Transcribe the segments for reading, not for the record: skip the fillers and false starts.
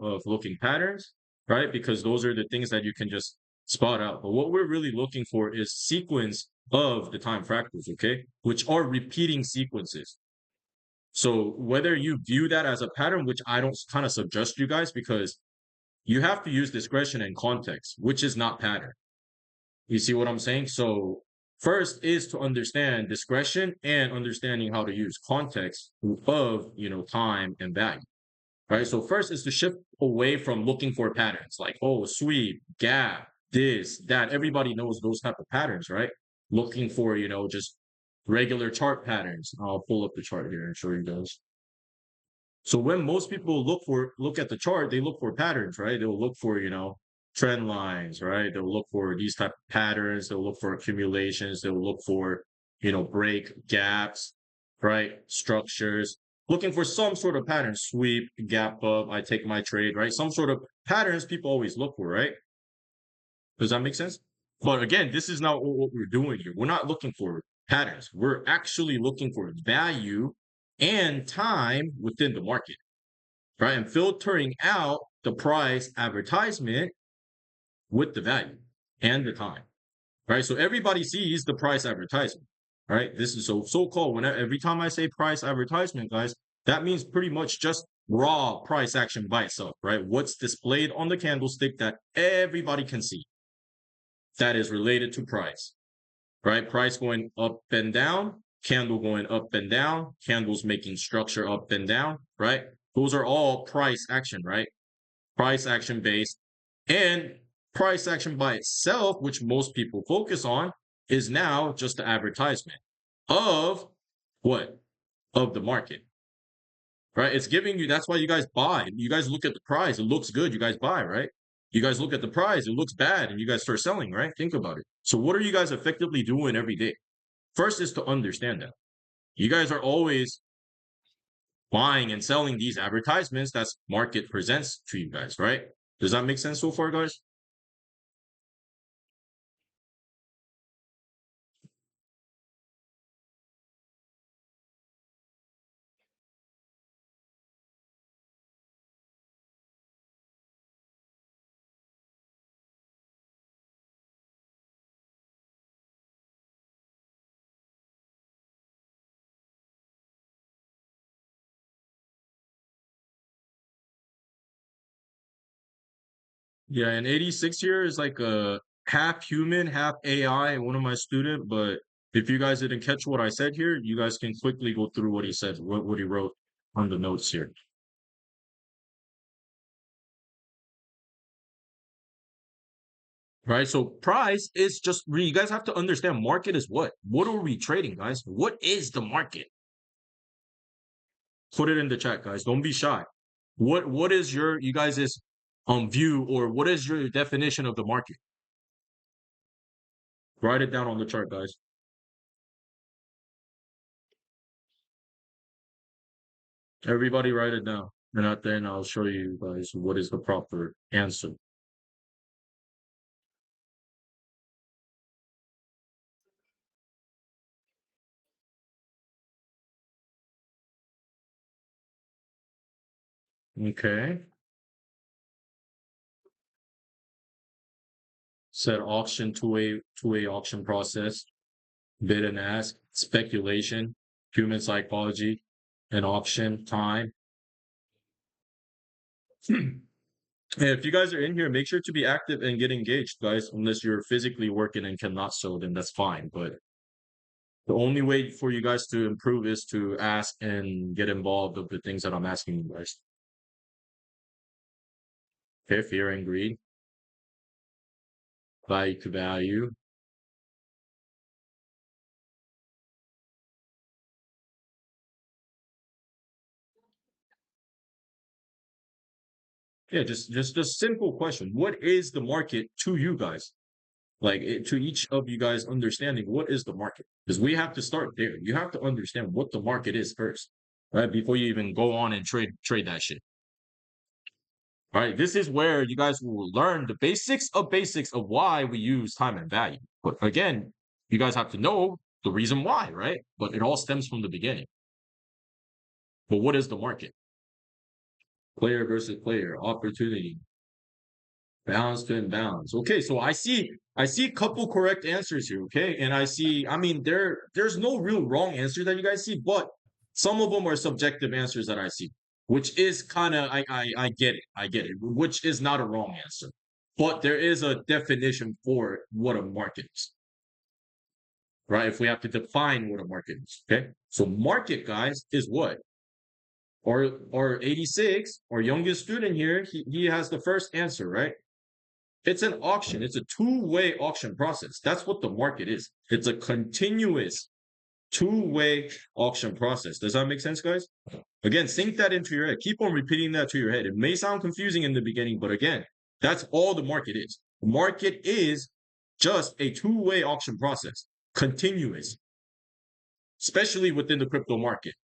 of looking patterns, right? Because those are the things that you can just spot out. But what we're really looking for is sequence of the time fractals, okay? Which are repeating sequences. So whether you view that as a pattern, which I don't kind of suggest you guys, because you have to use discretion and context, which is not pattern. You see what I'm saying? So first is to understand discretion and understanding how to use context of, time and value, right? So first is to shift away from looking for patterns like, oh, sweep, gap, this, that. Everybody knows those type of patterns, right? Looking for, just regular chart patterns. I'll pull up the chart here and show you guys. So when most people look at the chart, they look for patterns, right? They'll look for, trend lines, right? They'll look for these type of patterns. They'll look for accumulations. They'll look for, break gaps, right? Structures, looking for some sort of pattern, sweep, gap up, I take my trade, right? Some sort of patterns people always look for, right? Does that make sense? But again, this is not what we're doing here. We're not looking for patterns. We're actually looking for value and time within the market, right? And filtering out the price advertisement with the value and the time, right? So everybody sees the price advertisement, right? This is so-called whenever every time I say price advertisement, guys, that means pretty much just raw price action by itself, right? What's displayed on the candlestick that everybody can see that is related to price, right? Price going up and down, candle going up and down, candles making structure up and down, right? Those are all price action, right? Price action based. And price action by itself, which most people focus on, is now just the advertisement of what? Of the market, right? It's giving you, that's why you guys buy. You guys look at the price, it looks good, you guys buy, right? You guys look at the price, it looks bad, and you guys start selling, right? Think about it. So what are you guys effectively doing every day? First is to understand that. You guys are always buying and selling these advertisements that market presents to you guys, right? Does that make sense so far, guys? Yeah, and 86 here is like a half human, half AI, one of my student. But if you guys didn't catch what I said here, you guys can quickly go through what he said, what he wrote on the notes here. Right? So price is just you guys have to understand market is what? What are we trading, guys? What is the market? Put it in the chat, guys. Don't be shy. What is your you guys' view, or what is your definition of the market? Write it down on the chart, guys. Everybody write it down. And then I'll show you guys what is the proper answer. Okay. Said auction, two-way auction process, bid and ask, speculation, human psychology, and auction time. If you guys are in here, make sure to be active and get engaged, guys. Unless you're physically working and cannot sew, then that's fine. But the only way for you guys to improve is to ask and get involved with the things that I'm asking you guys. Okay, fear and greed, value to value. Yeah, just a simple question. What is the market to you guys? Like to each of you guys understanding what is the market? Because we have to start there. You have to understand what the market is first, right? Before you even go on and trade that shit. All right. This is where you guys will learn the basics of why we use time and value. But again, you guys have to know the reason why, right? But it all stems from the beginning. But what is the market? Player versus player, opportunity, balance to imbalance. Okay, so I see a couple correct answers here, okay? And I mean, there's no real wrong answer that you guys see, but some of them are subjective answers that I see, which is kind of I get it. I get it, which is not a wrong answer. But there is a definition for what a market is, right? If we have to define what a market is, okay? So market, guys, is what? Or 86, our youngest student here, he has the first answer, right? It's an auction. It's a two-way auction process. That's what the market is. It's a continuous two-way auction process. Does that make sense, guys? Again, sink that into your head. Keep on repeating that to your head. It may sound confusing in the beginning, but again, that's all the market is. The market is just a two-way auction process, continuous, especially within the crypto market.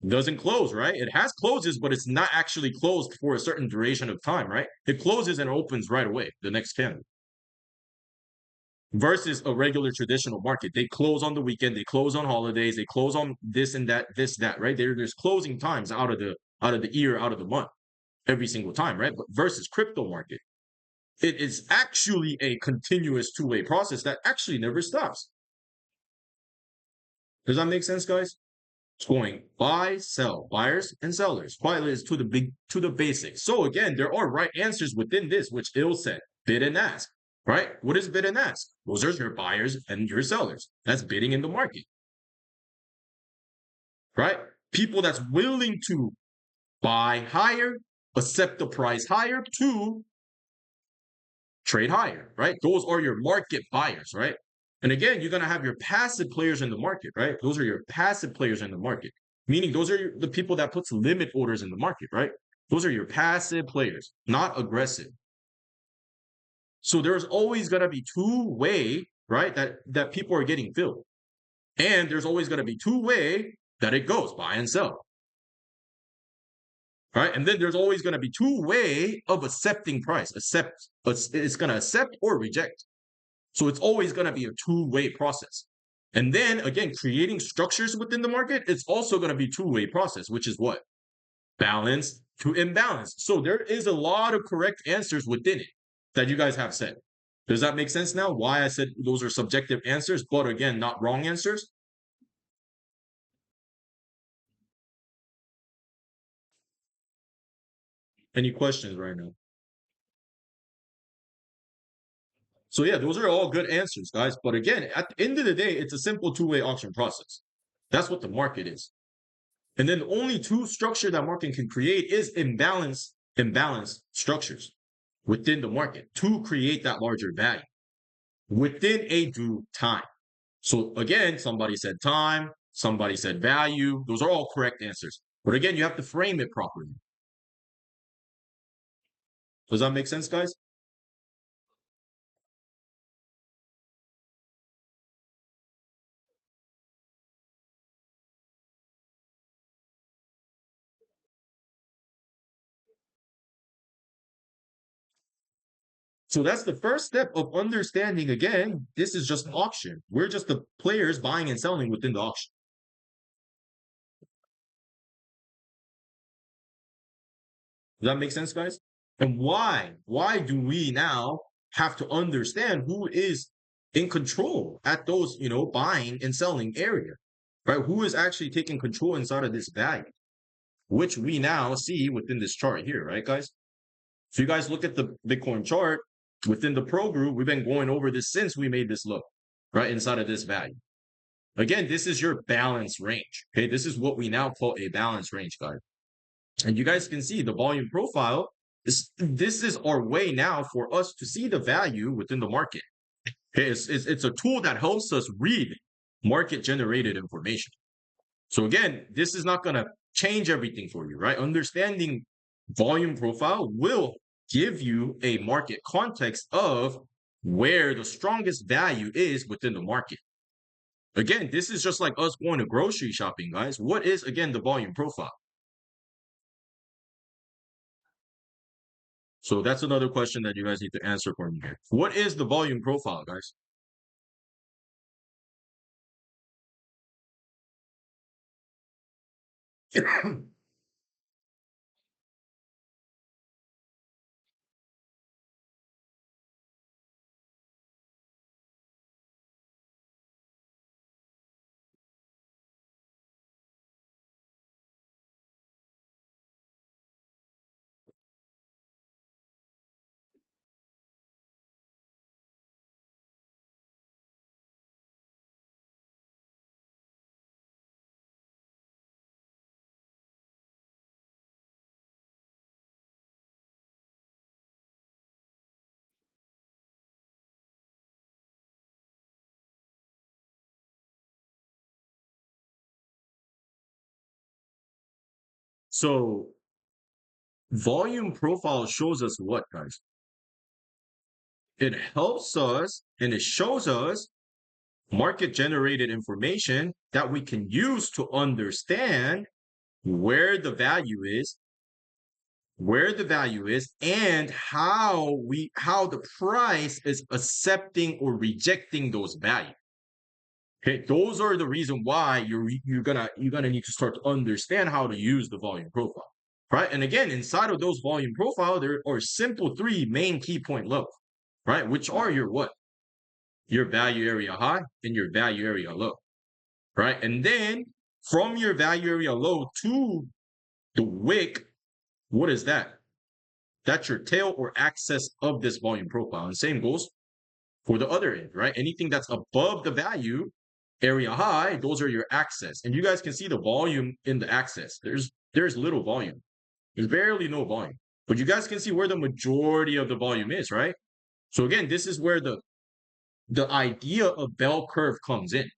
Doesn't close, right? It has closes, but it's not actually closed for a certain duration of time, right? It closes and opens right away, the next candle. Versus a regular traditional market. They close on the weekend, they close on holidays, they close on this and that, this, that, right? There's closing times out of the year, out of the month, every single time, right? But versus crypto market, it is actually a continuous two-way process that actually never stops. Does that make sense, guys? It's going buy, sell, buyers and sellers. Quietly is to the basics. So again, there are right answers within this, which it'll say bid and ask. Right? What is bid and ask? Those are your buyers and your sellers. That's bidding in the market. Right? People that's willing to buy higher, accept the price higher to trade higher, right? Those are your market buyers, right? And again, you're going to have your passive players in the market, right? Those are your passive players in the market, meaning those are the people that puts limit orders in the market, right? Those are your passive players, not aggressive. So there's always going to be two-way, right? That people are getting filled. And there's always going to be two-way that it goes buy and sell. Right? And then there's always going to be two-way of accepting price. It's going to accept or reject. So it's always going to be a two-way process. And then again, creating structures within the market, it's also going to be two-way process, which is what? Balance to imbalance. So there is a lot of correct answers within it that you guys have said. Does that make sense now? Why I said those are subjective answers, but again, not wrong answers? Any questions right now? So yeah, those are all good answers, guys. But again, at the end of the day, it's a simple two-way auction process. That's what the market is. And then the only two structure that market can create is imbalance structures within the market to create that larger value within a due time. So again, somebody said time, somebody said value. Those are all correct answers. But again, you have to frame it properly. Does that make sense, guys? So that's the first step of understanding. Again, this is just an auction. We're just the players buying and selling within the auction. Does that make sense, guys? And why? Why do we now have to understand who is in control at those, buying and selling area, right? Who is actually taking control inside of this value, which we now see within this chart here, right, guys? If you guys look at the Bitcoin chart within the pro group, we've been going over this since we made this look, right, inside of this value. Again, this is your balance range. Okay, this is what we now call a balance range, guys. And you guys can see the volume profile. This is our way now for us to see the value within the market. Okay, it's a tool that helps us read market generated information. So again, this is not going to change everything for you, right? Understanding volume profile will give you a market context of where the strongest value is within the market. Again, this is just like us going to grocery shopping, guys. What is, again, the volume profile? So that's another question that you guys need to answer for me here. What is the volume profile, guys? So volume profile shows us what, guys? It helps us and it shows us market generated information that we can use to understand where the value is, and how the price is accepting or rejecting those values. Okay, those are the reason why you're gonna need to start to understand how to use the volume profile, right? And again, inside of those volume profile, there are simple three main key point levels, right? Which are your what? Your value area high and your value area low, right? And then from your value area low to the wick, what is that? That's your tail or axis of this volume profile. And same goes for the other end, right? Anything that's above the value area high, those are your axis. And you guys can see the volume in the axis. There's little volume. There's barely no volume. But you guys can see where the majority of the volume is, right? So again, this is where the idea of bell curve comes in.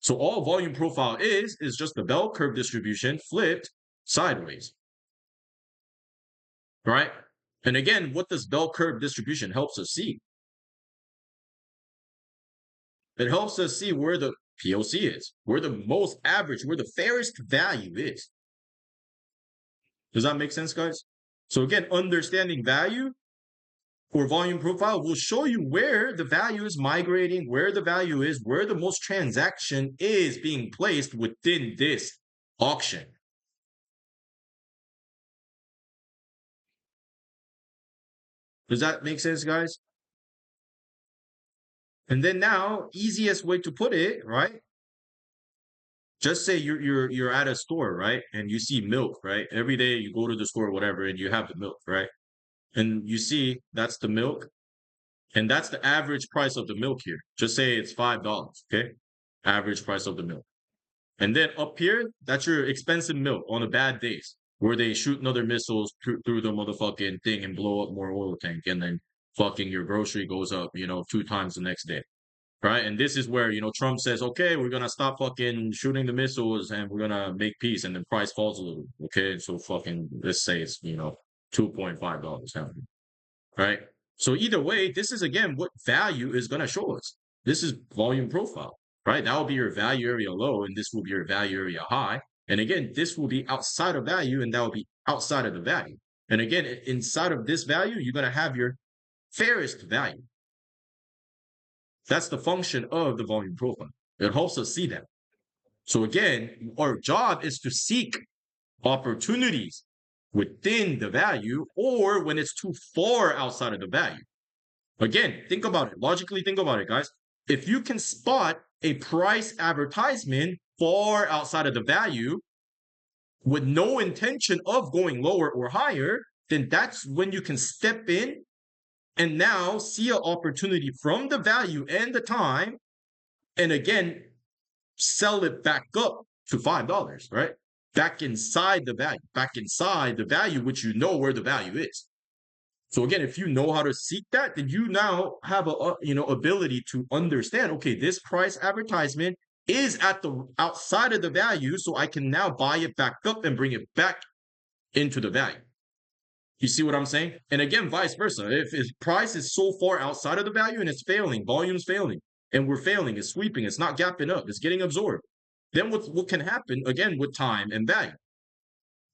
So all volume profile is just the bell curve distribution flipped sideways, right? And again, what does bell curve distribution helps us see? It helps us see where the POC is, where the most average, where the fairest value is. Does that make sense, guys? So again, understanding value or volume profile will show you where the value is migrating, where the value is, where the most transaction is being placed within this auction. Does that make sense, guys? And then now, easiest way to put it, right? Just say you're at a store, right? And you see milk, right? Every day you go to the store, whatever, and you have the milk, right? And you see that's the milk, and that's the average price of the milk here. Just say it's $5, okay? Average price of the milk. And then up here, that's your expensive milk on the bad days, where they shoot another missiles through the motherfucking thing and blow up more oil tank, and then fucking your grocery goes up, 2 times the next day. Right. And this is where, Trump says, okay, we're going to stop fucking shooting the missiles and we're going to make peace. And the price falls a little. Okay. So fucking, let's say it's, $2.5. Right. So either way, this is again what value is going to show us. This is volume profile. Right. That will be your value area low and this will be your value area high. And again, this will be outside of value and that will be outside of the value. And again, inside of this value, you're going to have your fairest value. That's the function of the volume profile. It helps us see that. So again, our job is to seek opportunities within the value or when it's too far outside of the value. Again, think about it. Logically think about it, guys. If you can spot a price advertisement far outside of the value with no intention of going lower or higher, then that's when you can step in and now see an opportunity from the value and the time, and again, sell it back up to $5, right? Back inside the value, which you know where the value is. So again, if you know how to seek that, then you now have a ability to understand, okay, this price advertisement is at the outside of the value, so I can now buy it back up and bring it back into the value. You see what I'm saying? And again, vice versa. If price is so far outside of the value and it's failing, volume's failing, and we're failing, it's sweeping, it's not gapping up, it's getting absorbed. Then what can happen again with time and value?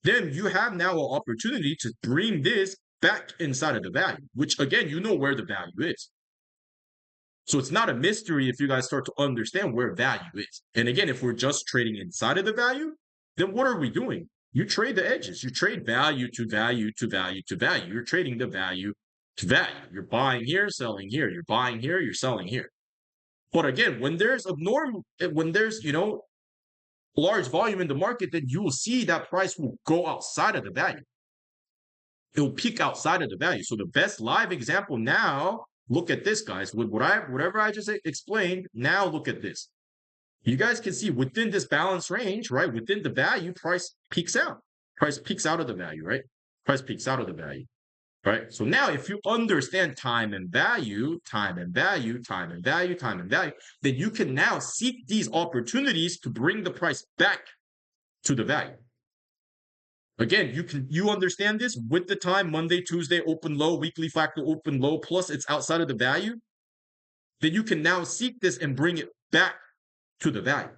Then you have now an opportunity to bring this back inside of the value, which again, you know where the value is. So it's not a mystery if you guys start to understand where value is. And again, if we're just trading inside of the value, then what are we doing? You trade the edges. You trade value to value to value to value. You're trading the value to value. You're buying here, selling here. You're buying here, you're selling here. But again, when there's large volume in the market, then you will see that price will go outside of the value. It will peak outside of the value. So the best live example now, look at this, guys. With whatever I just explained, now look at this. You guys can see within this balance range, right? Within the value, price peaks out. Price peaks out of the value, right? Price peaks out of the value, right? So now if you understand time and value, then you can now seek these opportunities to bring the price back to the value. Again, you understand this with the time, Monday, Tuesday, open low, weekly fractal, open low, plus it's outside of the value, then you can now seek this and bring it back to the value.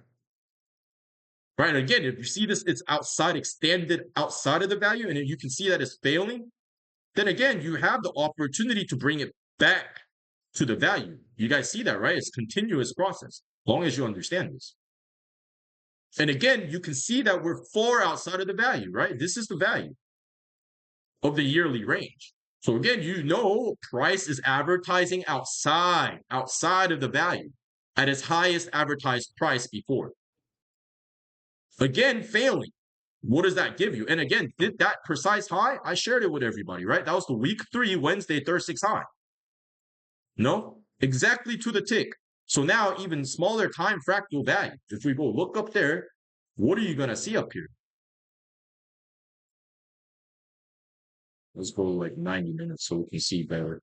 Right. And again, if you see this, it's outside, extended outside of the value, and you can see that it's failing, then again, you have the opportunity to bring it back to the value. You guys see that, right? It's a continuous process, as long as you understand this. And again, you can see that we're far outside of the value, right? This is the value of the yearly range. So again, price is advertising outside of the value at its highest advertised price before. Again, failing. What does that give you? And again, did that precise high? I shared it with everybody, right? That was the week 3, Wednesday, 36 high. No, exactly to the tick. So now even smaller time fractal value. If we go look up there, what are you going to see up here? Let's go like 90 minutes so we can see better.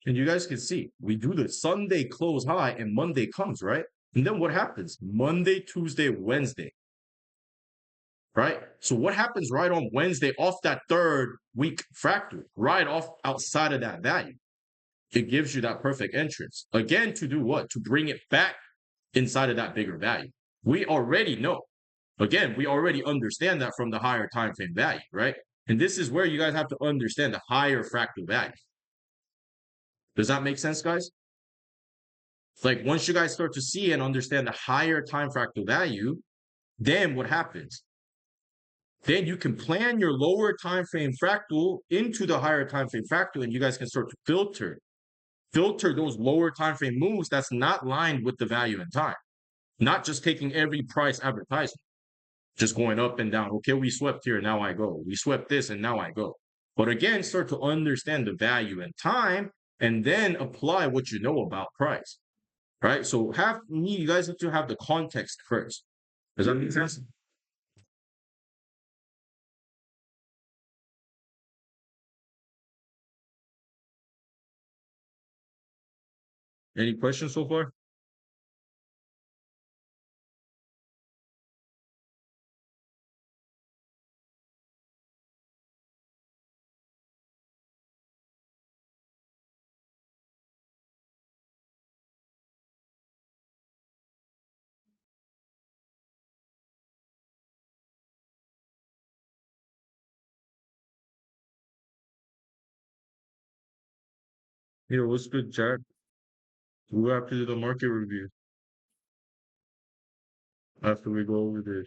And you guys can see, we do the Sunday close high and Monday comes, right? And then what happens? Monday, Tuesday, Wednesday, right? So what happens right on Wednesday off that third week fractal, right off outside of that value? It gives you that perfect entrance. Again, to do what? To bring it back inside of that bigger value. We already know. Again, we already understand that from the higher time frame value, right? And this is where you guys have to understand the higher fractal value. Does that make sense, guys? Like once you guys start to see and understand the higher time fractal value, then what happens? Then you can plan your lower time frame fractal into the higher time frame fractal, and you guys can start to filter those lower time frame moves that's not lined with the value in time. Not just taking every price advertisement, just going up and down. Okay, we swept here, now I go. We swept this, and now I go. But again, start to understand the value and time, and then apply what you know about price. Right? So you guys have to have the context first. Does that make sense? Any questions so far? What's good, Jack? We'll have to do the market review after we go over this.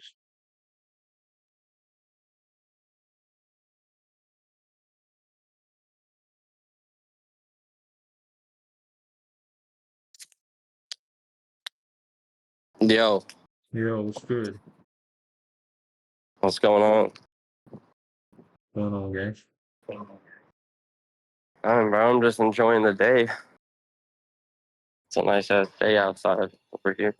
Yo, Yeah, what's good? what's going on? Going on, guys? I'm just enjoying the day. It's a nice ass day outside over here.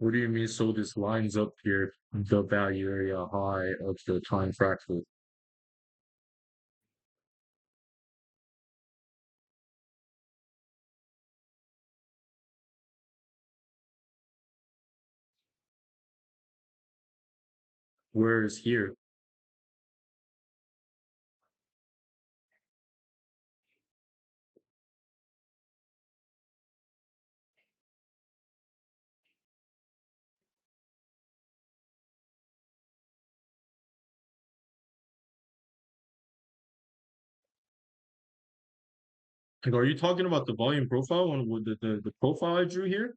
What do you mean? So this lines up here, the value area high of the time fractal. Where is here? Like, are you talking about the volume profile on with the profile I drew here?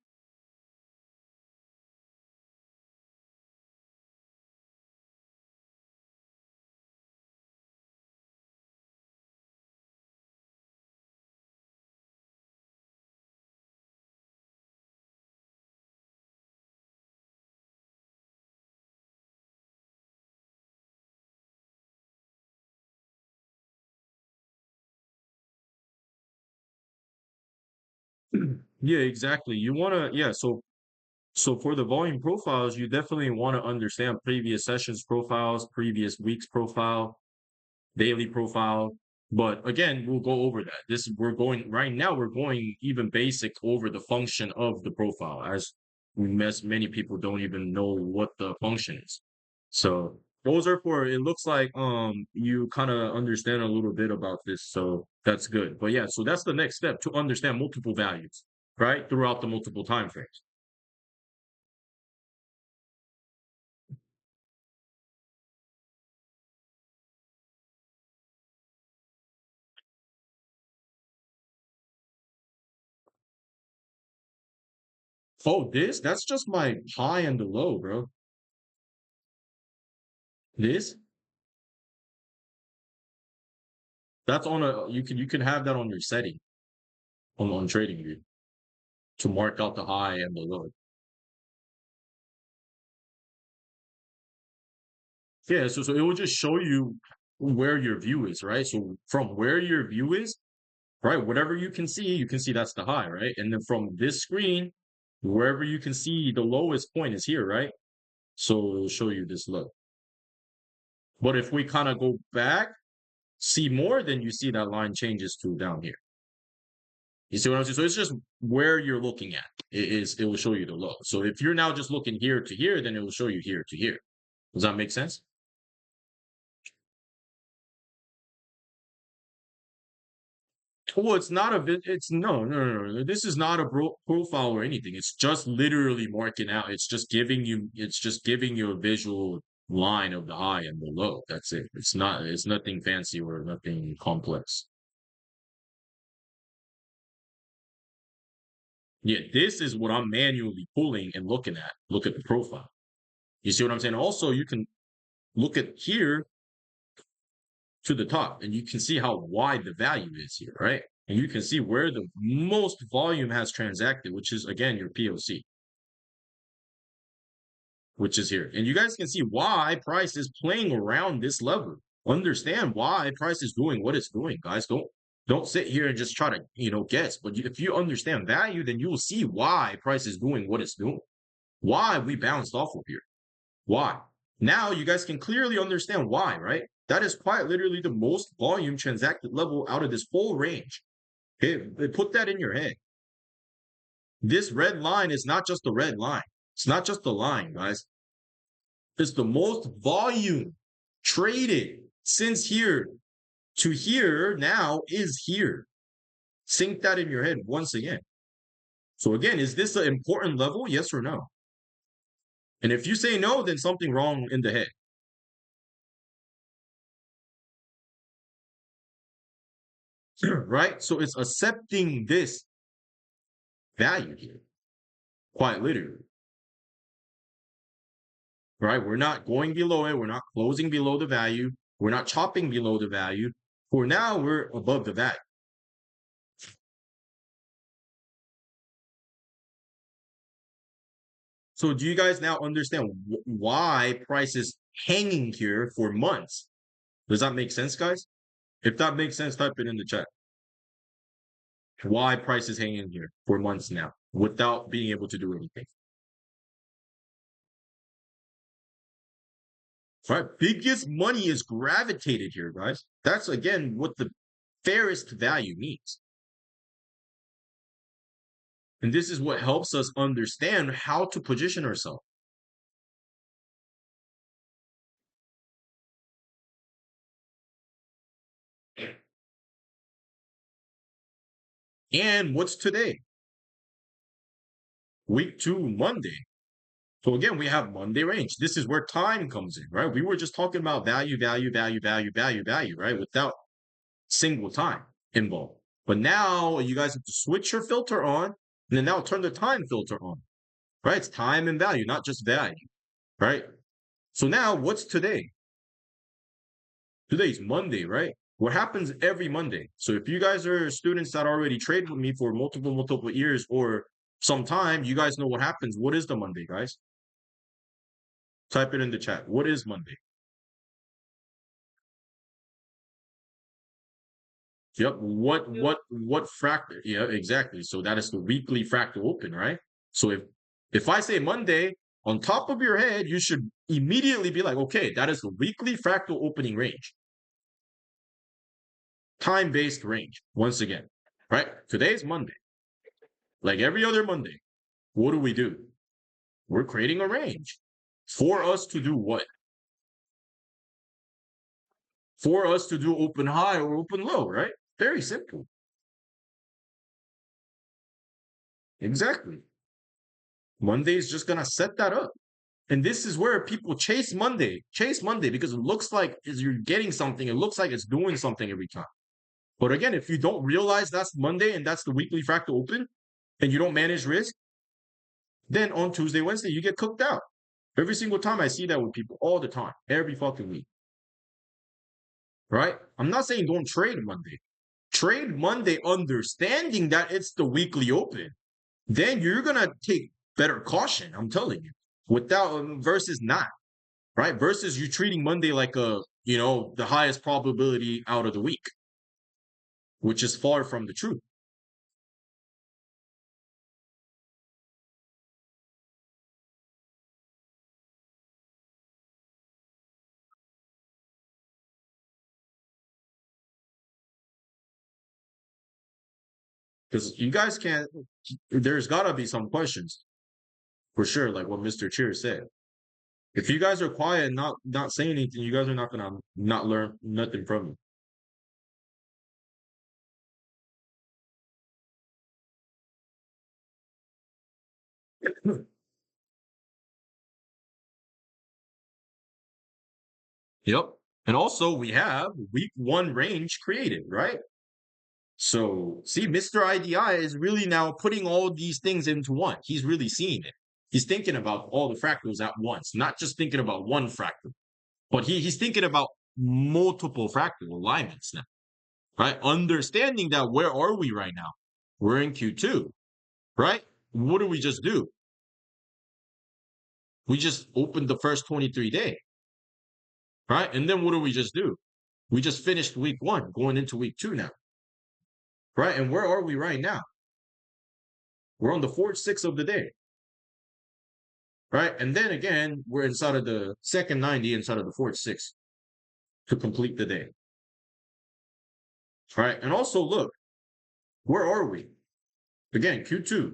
Yeah, exactly. You want to, yeah. So for the volume profiles, you definitely want to understand previous sessions profiles, previous weeks profile, daily profile. But again, we'll go over that. This we're going right now. We're going even basic over the function of the profile, as many people don't even know what the function is. So those are for. It looks like you kind of understand a little bit about this, so that's good. But yeah, so that's the next step to understand multiple values, right, throughout the multiple time frames. Oh, that's just my high and the low, bro. This that's on a you can have that on your setting on trading view to mark out the high and the low. Yeah, so it will just show you where your view is, right? So from where your view is, right, whatever you can see that's the high, right? And then from this screen, wherever you can see the lowest point is here, right? So it'll show you this low. But if we kind of go back, see more, then you see that line changes to down here. You see what I'm saying? So it's just where you're looking at. It will show you the low. So if you're now just looking here to here, then it will show you here to here. Does that make sense? Well, it's not a it's no. This is not a profile or anything. It's just literally marking out. It's just giving you a visual line of the high and the low. That's it. It's nothing fancy or nothing complex. Yeah, this is what I'm manually pulling and looking at. Look at the profile. You see what I'm saying? Also, you can look at here to the top and you can see how wide the value is here, right? And you can see where the most volume has transacted, which is again your POC, which is here. And you guys can see why price is playing around this level. Understand why price is doing what it's doing, guys. Don't sit here and just try to guess. But if you understand value, then you will see why price is doing what it's doing. Why we bounced off of here. Why? Now you guys can clearly understand why, right? That is quite literally the most volume transacted level out of this whole range. Okay, put that in your head. This red line is not just a red line. It's not just a line, guys. It's the most volume traded since here to here now is here. Sink that in your head once again. So again, is this an important level? Yes or no? And if you say no, then something wrong in the head. Right? So it's accepting this value here, quite literally. Right? We're not going below it. We're not closing below the value. We're not chopping below the value. For now, we're above the value. So do you guys now understand why price is hanging here for months? Does that make sense, guys? If that makes sense, type it in the chat. Why price is hanging here for months now without being able to do anything. Right? Biggest money is gravitated here, guys. That's again what the fairest value means. And this is what helps us understand how to position ourselves. And what's today? Week 2, Monday. So again, we have Monday range. This is where time comes in, right? We were just talking about value, right? Without single time involved. But now you guys have to switch your filter on, and then now turn the time filter on, right? It's time and value, not just value, right? So now what's today? Today's Monday, right? What happens every Monday? So if you guys are students that already trade with me for multiple years or some time, you guys know what happens. What is the Monday, guys? Type it in the chat. What is Monday? Yep. What fractal? Yeah, exactly. So that is the weekly fractal open, right? So if I say Monday, on top of your head, you should immediately be like, okay, that is the weekly fractal opening range. Time-based range, once again. Right? Today's Monday. Like every other Monday. What do? We're creating a range. For us to do what? For us to do open high or open low, right? Very simple. Exactly. Monday is just gonna set that up. And this is where people chase Monday because it looks like you're getting something. It looks like it's doing something every time. But again, if you don't realize that's Monday and that's the weekly fractal open, and you don't manage risk, then on Tuesday, Wednesday, you get cooked out. Every single time I see that with people, all the time, every fucking week. Right? I'm not saying don't trade Monday. Trade Monday understanding that it's the weekly open. Then you're gonna take better caution, I'm telling you. Without versus not. Right? Versus you treating Monday like the highest probability out of the week, which is far from the truth. Because you guys can't, there's gotta be some questions for sure, like what Mr. Cheer said. If you guys are quiet and not saying anything, you guys are not gonna not learn nothing from me. Yep. And also we have week 1 range created, right? So see, Mr. IDI is really now putting all these things into one. He's really seeing it. He's thinking about all the fractals at once, not just thinking about one fractal, but he's thinking about multiple fractal alignments now, right? Understanding that where are we right now? We're in Q2, right? What do we just do? We just opened the first 23 day, right? And then what do we just do? We just finished week 1, going into week 2 now, right? And where are we right now? We're on the 4th, 6th of the day, right? And then again, we're inside of the second 90, inside of the 4th, 6th to complete the day, right? And also look, where are we? Again, Q2,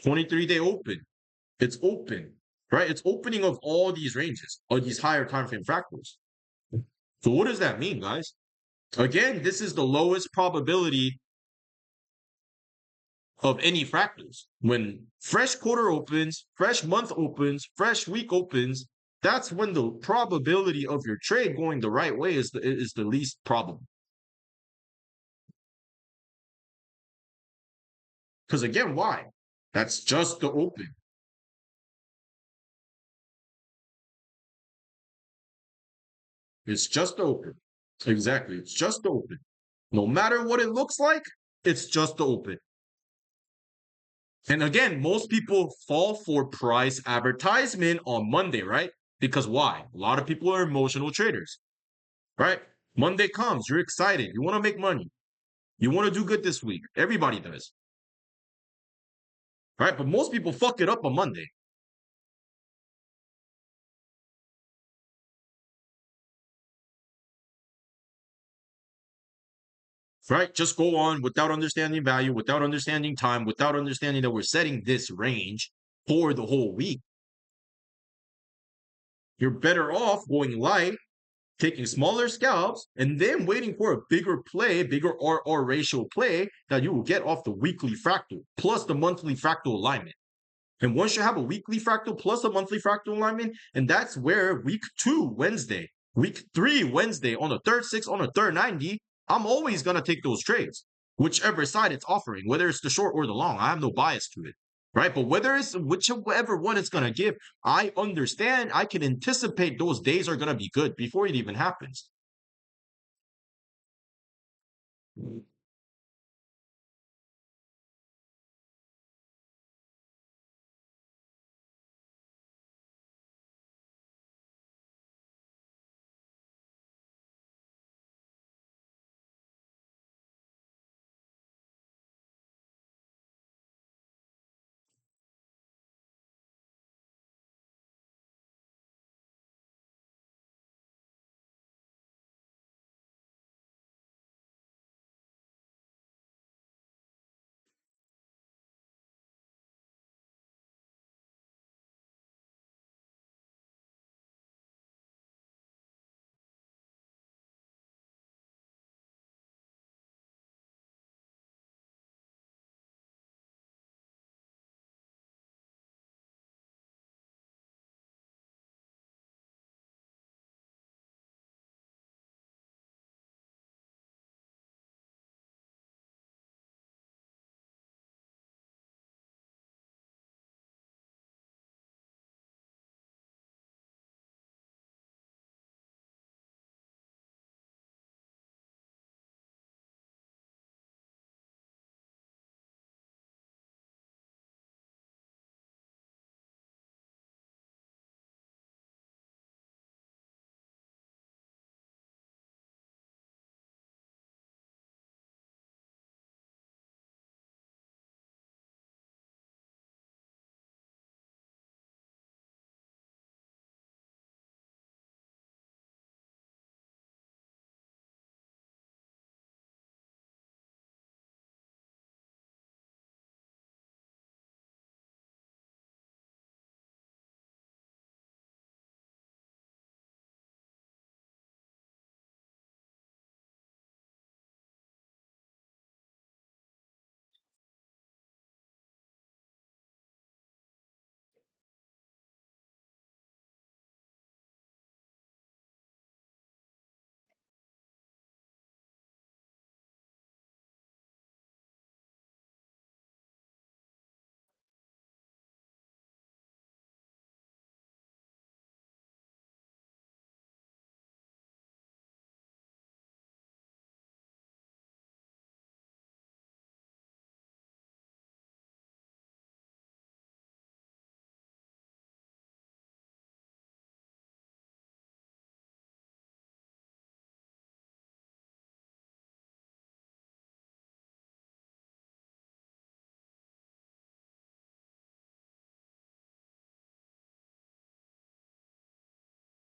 23-day open. It's open, right? It's opening of all these ranges, or these higher time frame fractals. So what does that mean, guys? Again, this is the lowest probability of any fractals. When fresh quarter opens, fresh month opens, fresh week opens, that's when the probability of your trade going the right way is the least probable. Because again, why? That's just the open. It's just the open. Exactly. It's just the open. No matter what it looks like, it's just the open. And again, most people fall for price advertisement on Monday, right? Because why? A lot of people are emotional traders, right? Monday comes, you're excited, you want to make money, you want to do good this week. Everybody does, right? But most people fuck it up on Monday, right? Just go on without understanding value, without understanding time, without understanding that we're setting this range for the whole week. You're better off going light, taking smaller scalps, and then waiting for a bigger play, bigger RR ratio play that you will get off the weekly fractal plus the monthly fractal alignment. And once you have a weekly fractal plus a monthly fractal alignment, and that's where week 2 Wednesday, week 3 Wednesday on the third 6 on the third 90, I'm always going to take those trades, whichever side it's offering, whether it's the short or the long. I have no bias to it, right? But whether it's whichever one it's going to give, I understand, I can anticipate those days are going to be good before it even happens.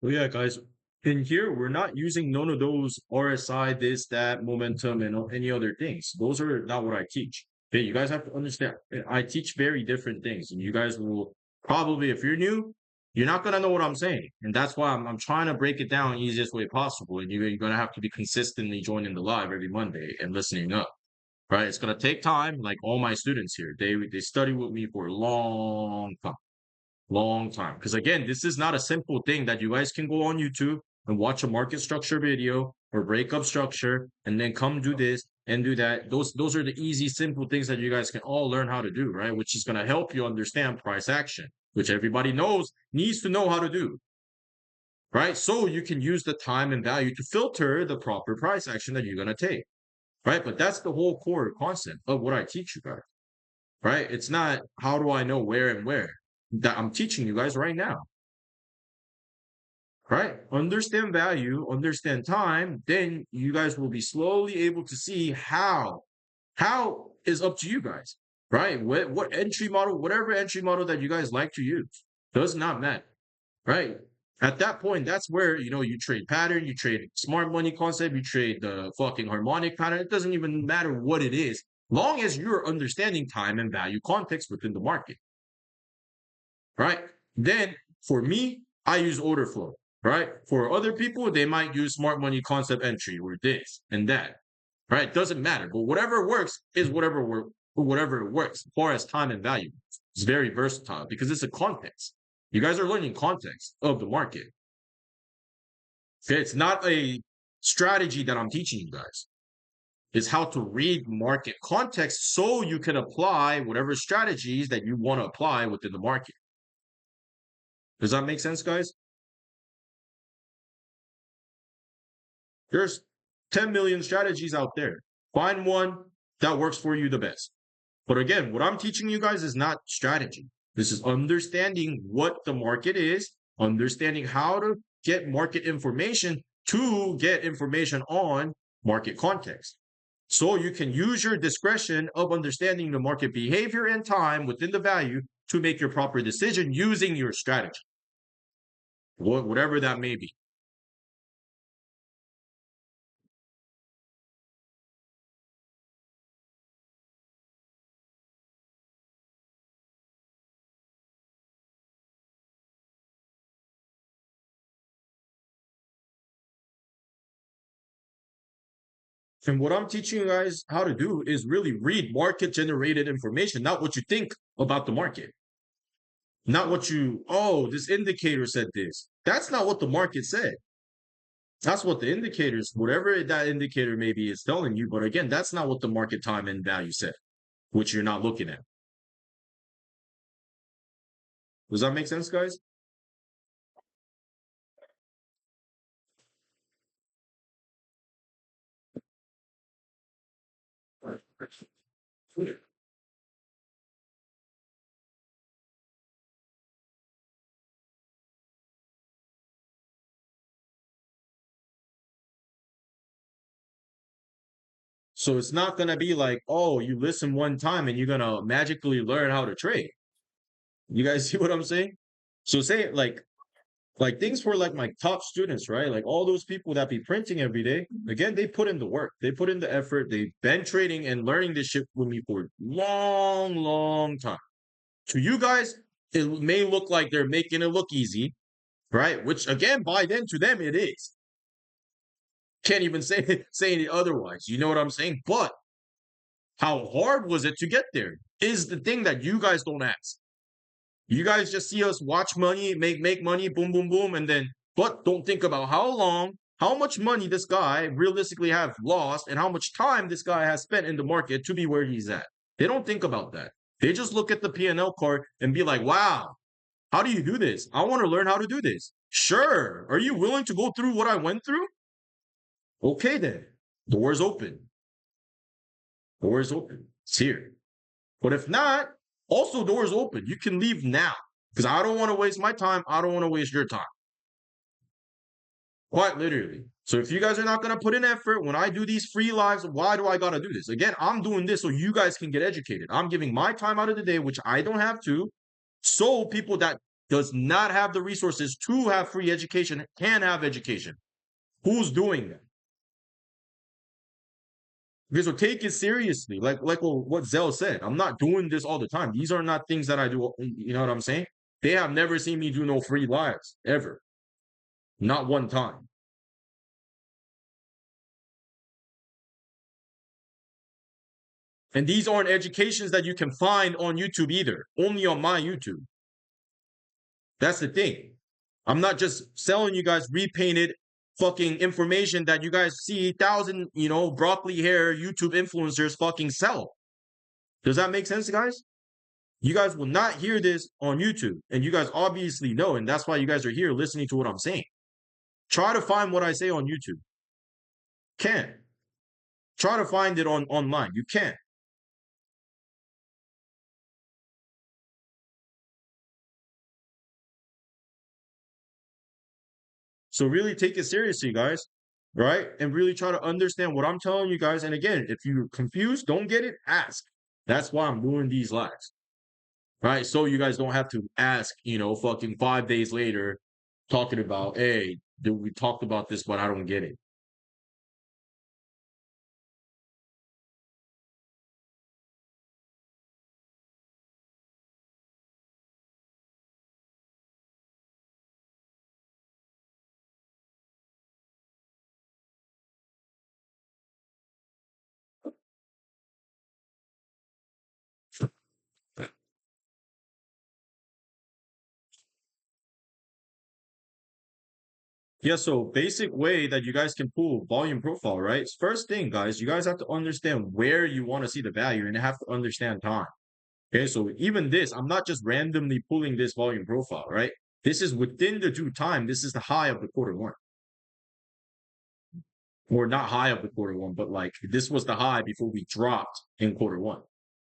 Well, yeah, guys, in here, we're not using none of those RSI, this, that, momentum, and any other things. Those are not what I teach. Okay, you guys have to understand. I teach very different things, and you guys will probably, if you're new, you're not gonna know what I'm saying, and that's why I'm trying to break it down the easiest way possible. And you're gonna have to be consistently joining the live every Monday and listening up. Right? It's gonna take time. Like all my students here, they study with me for a long time. Because again, this is not a simple thing that you guys can go on YouTube and watch a market structure video or breakup structure and then come do this and do that. Those are the easy, simple things that you guys can all learn how to do, right? Which is going to help you understand price action, which everybody knows needs to know how to do, right? So you can use the time and value to filter the proper price action that you're going to take, right? But that's the whole core concept of what I teach you guys, right? It's not how do I know where and where that I'm teaching you guys right now. Right? Understand value, understand time, then you guys will be slowly able to see how. How is up to you guys, right? What entry model, whatever entry model that you guys like to use, does not matter, right? At that point, that's where you trade pattern, you trade smart money concept, you trade the fucking harmonic pattern. It doesn't even matter what it is, long as you're understanding time and value context within the market, right? Then for me, I use order flow, right? For other people, they might use smart money concept entry or this and that, right? Doesn't matter, but whatever works is whatever works. As far as time and value, it's very versatile because it's a context. You guys are learning context of the market. Okay, it's not a strategy that I'm teaching you guys. is how to read market context so you can apply whatever strategies that you want to apply within the market. Does that make sense, guys? There's 10 million strategies out there. Find one that works for you the best. But again, what I'm teaching you guys is not strategy. This is understanding what the market is, understanding how to get market information to get information on market context. So you can use your discretion of understanding the market behavior and time within the value to make your proper decision using your strategy, whatever that may be. And what I'm teaching you guys how to do is really read market generated information, not what you think about the market. Not what you, oh, this indicator said this. That's not what the market said. That's what the indicators, whatever that indicator maybe is telling you. But again, that's not what the market time and value said, which you're not looking at. Does that make sense, guys? So it's not going to be like, oh, you listen one time and you're going to magically learn how to trade. You guys see what I'm saying? So say like things for like my top students, right? Like all those people that be printing every day, again, they put in the work, they put in the effort, they've been trading and learning this shit with me for a long, long time. To you guys, it may look like they're making it look easy, right? Which again, by then to them it is. Can't even say it otherwise. You know what I'm saying? But how hard was it to get there is the thing that you guys don't ask. You guys just see us watch money, make money, boom, boom, boom, and then but don't think about how long, how much money this guy realistically have lost, and how much time this guy has spent in the market to be where he's at. They don't think about that. They just look at the P&L card and be like, wow, how do you do this? I want to learn how to do this. Sure. Are you willing to go through what I went through? Okay, then. Doors open. Doors open. It's here. But if not, also doors open. You can leave now because I don't want to waste my time. I don't want to waste your time. Quite literally. So if you guys are not going to put in effort when I do these free lives, why do I got to do this? Again, I'm doing this so you guys can get educated. I'm giving my time out of the day, which I don't have to, so people that does not have the resources to have free education can have education. Who's doing that? Because so take it seriously. Like what Zell said. I'm not doing this all the time. These are not things that I do. You know what I'm saying? They have never seen me do no free lives ever. Not one time. And these aren't educations that you can find on YouTube either. Only on my YouTube. That's the thing. I'm not just selling you guys repainted fucking information that you guys see thousand, broccoli hair YouTube influencers fucking sell. Does that make sense, guys? You guys will not hear this on YouTube. And you guys obviously know, and that's why you guys are here listening to what I'm saying. Try to find what I say on YouTube. Can't. Try to find it online. You can't. So really take it seriously, guys. Right? And really try to understand what I'm telling you guys. And again, if you're confused, don't get it, ask. That's why I'm doing these lives. Right? So you guys don't have to ask, fucking 5 days later, talking about, hey, we talked about this, but I don't get it. Yeah, so basic way that you guys can pull volume profile, right? First thing, guys, you guys have to understand where you want to see the value and have to understand time. Okay, so even this, I'm not just randomly pulling this volume profile, right? This is within the due time. This is the high of the quarter one. Or not high of the quarter one, but like this was the high before we dropped in quarter one,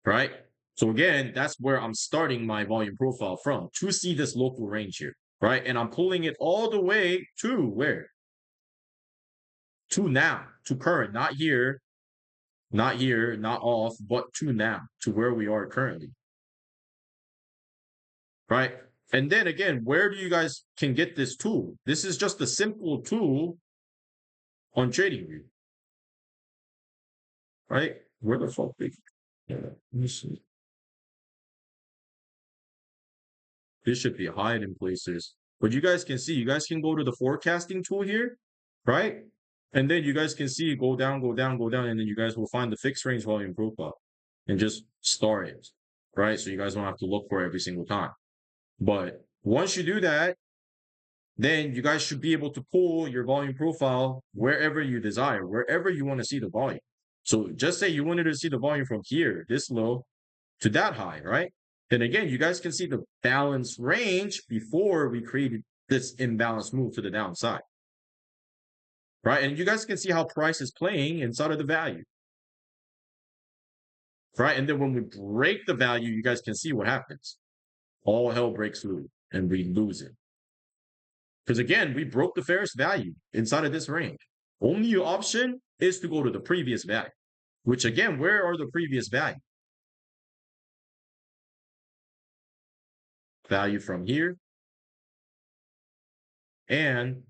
right? So again, that's where I'm starting my volume profile from to see this local range here, right? And I'm pulling it all the way to where? To now, to current, not here, not here, not off, but to now, to where we are currently, right? And then again, where do you guys can get this tool? This is just a simple tool on TradingView, right? Where the fuck? Let me see. This should be hiding places. But you guys can see, you guys can go to the forecasting tool here, right? And then you guys can see go down, go down, go down, and then you guys will find the fixed range volume profile and just start it, right? So you guys don't have to look for it every single time. But once you do that, then you guys should be able to pull your volume profile wherever you desire, wherever you want to see the volume. So just say you wanted to see the volume from here, this low, to that high, right? Then again, you guys can see the balance range before we created this imbalance move to the downside, right? And you guys can see how price is playing inside of the value, right? And then when we break the value, you guys can see what happens. All hell breaks loose and we lose it. Because again, we broke the fairest value inside of this range. Only option is to go to the previous value, which again, where are the previous value? Value from here and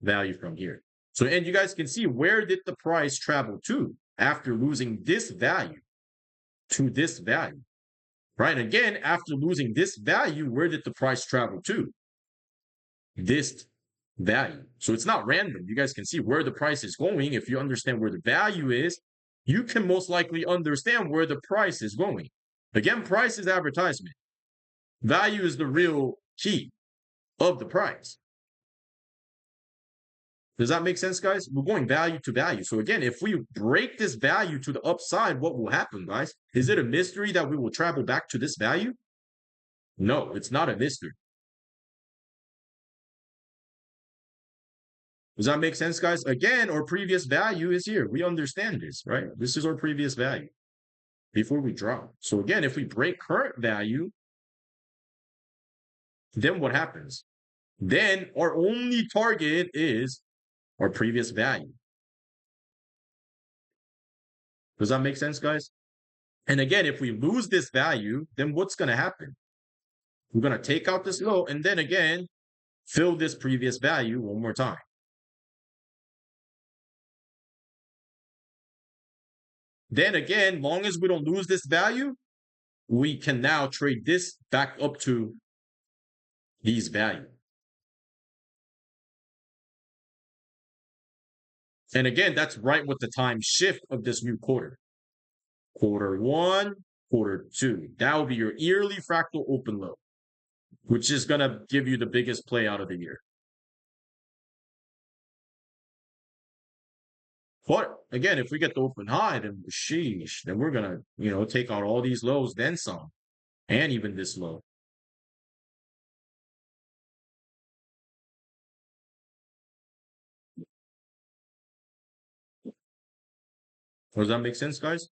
value from here. So, and you guys can see where did the price travel to after losing this value to this value, right? Again, after losing this value, where did the price travel to? This value. So it's not random. You guys can see where the price is going. If you understand where the value is, you can most likely understand where the price is going. Again, price is advertisement. Value is the real key of the price. Does that make sense, guys? We're going value to value. So again, if we break this value to the upside, what will happen, guys? Is it a mystery that we will travel back to this value? No, it's not a mystery. Does that make sense, guys? Again, our previous value is here. We understand this, right? This is our previous value before we drop. So again, if we break current value, then what happens? Then our only target is our previous value. Does that make sense, guys? And again, if we lose this value, then what's going to happen? We're going to take out this low and then again, fill this previous value one more time. Then again, long as we don't lose this value, we can now trade this back up to these values. And again, that's right with the time shift of this new quarter. Quarter one, quarter two. That will be your yearly fractal open low, which is going to give you the biggest play out of the year. But again, if we get the open high, then sheesh, then we're going to, take out all these lows, then some, and even this low. Does that make sense, guys?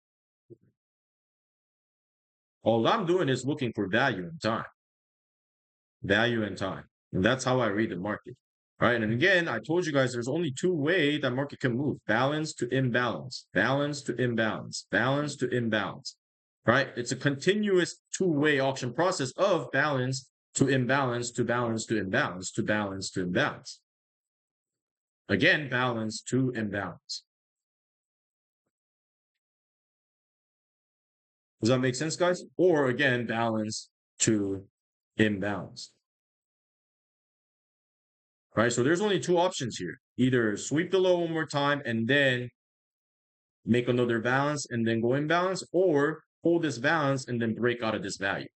All I'm doing is looking for value in time. Value in time. And that's how I read the market. Right. And again, I told you guys there's only two ways that market can move: balance to imbalance, balance to imbalance, balance to imbalance. Right? It's a continuous two-way auction process of balance to imbalance to balance to imbalance to balance to imbalance. Again, balance to imbalance. Does that make sense, guys? Or again, balance to imbalance. Right? So there's only two options here. Either sweep the low one more time and then make another balance and then go imbalance, or hold this balance and then break out of this value.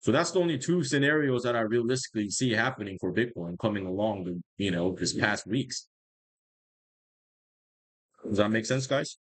So that's the only two scenarios that I realistically see happening for Bitcoin coming along, this past weeks. Does that make sense, guys?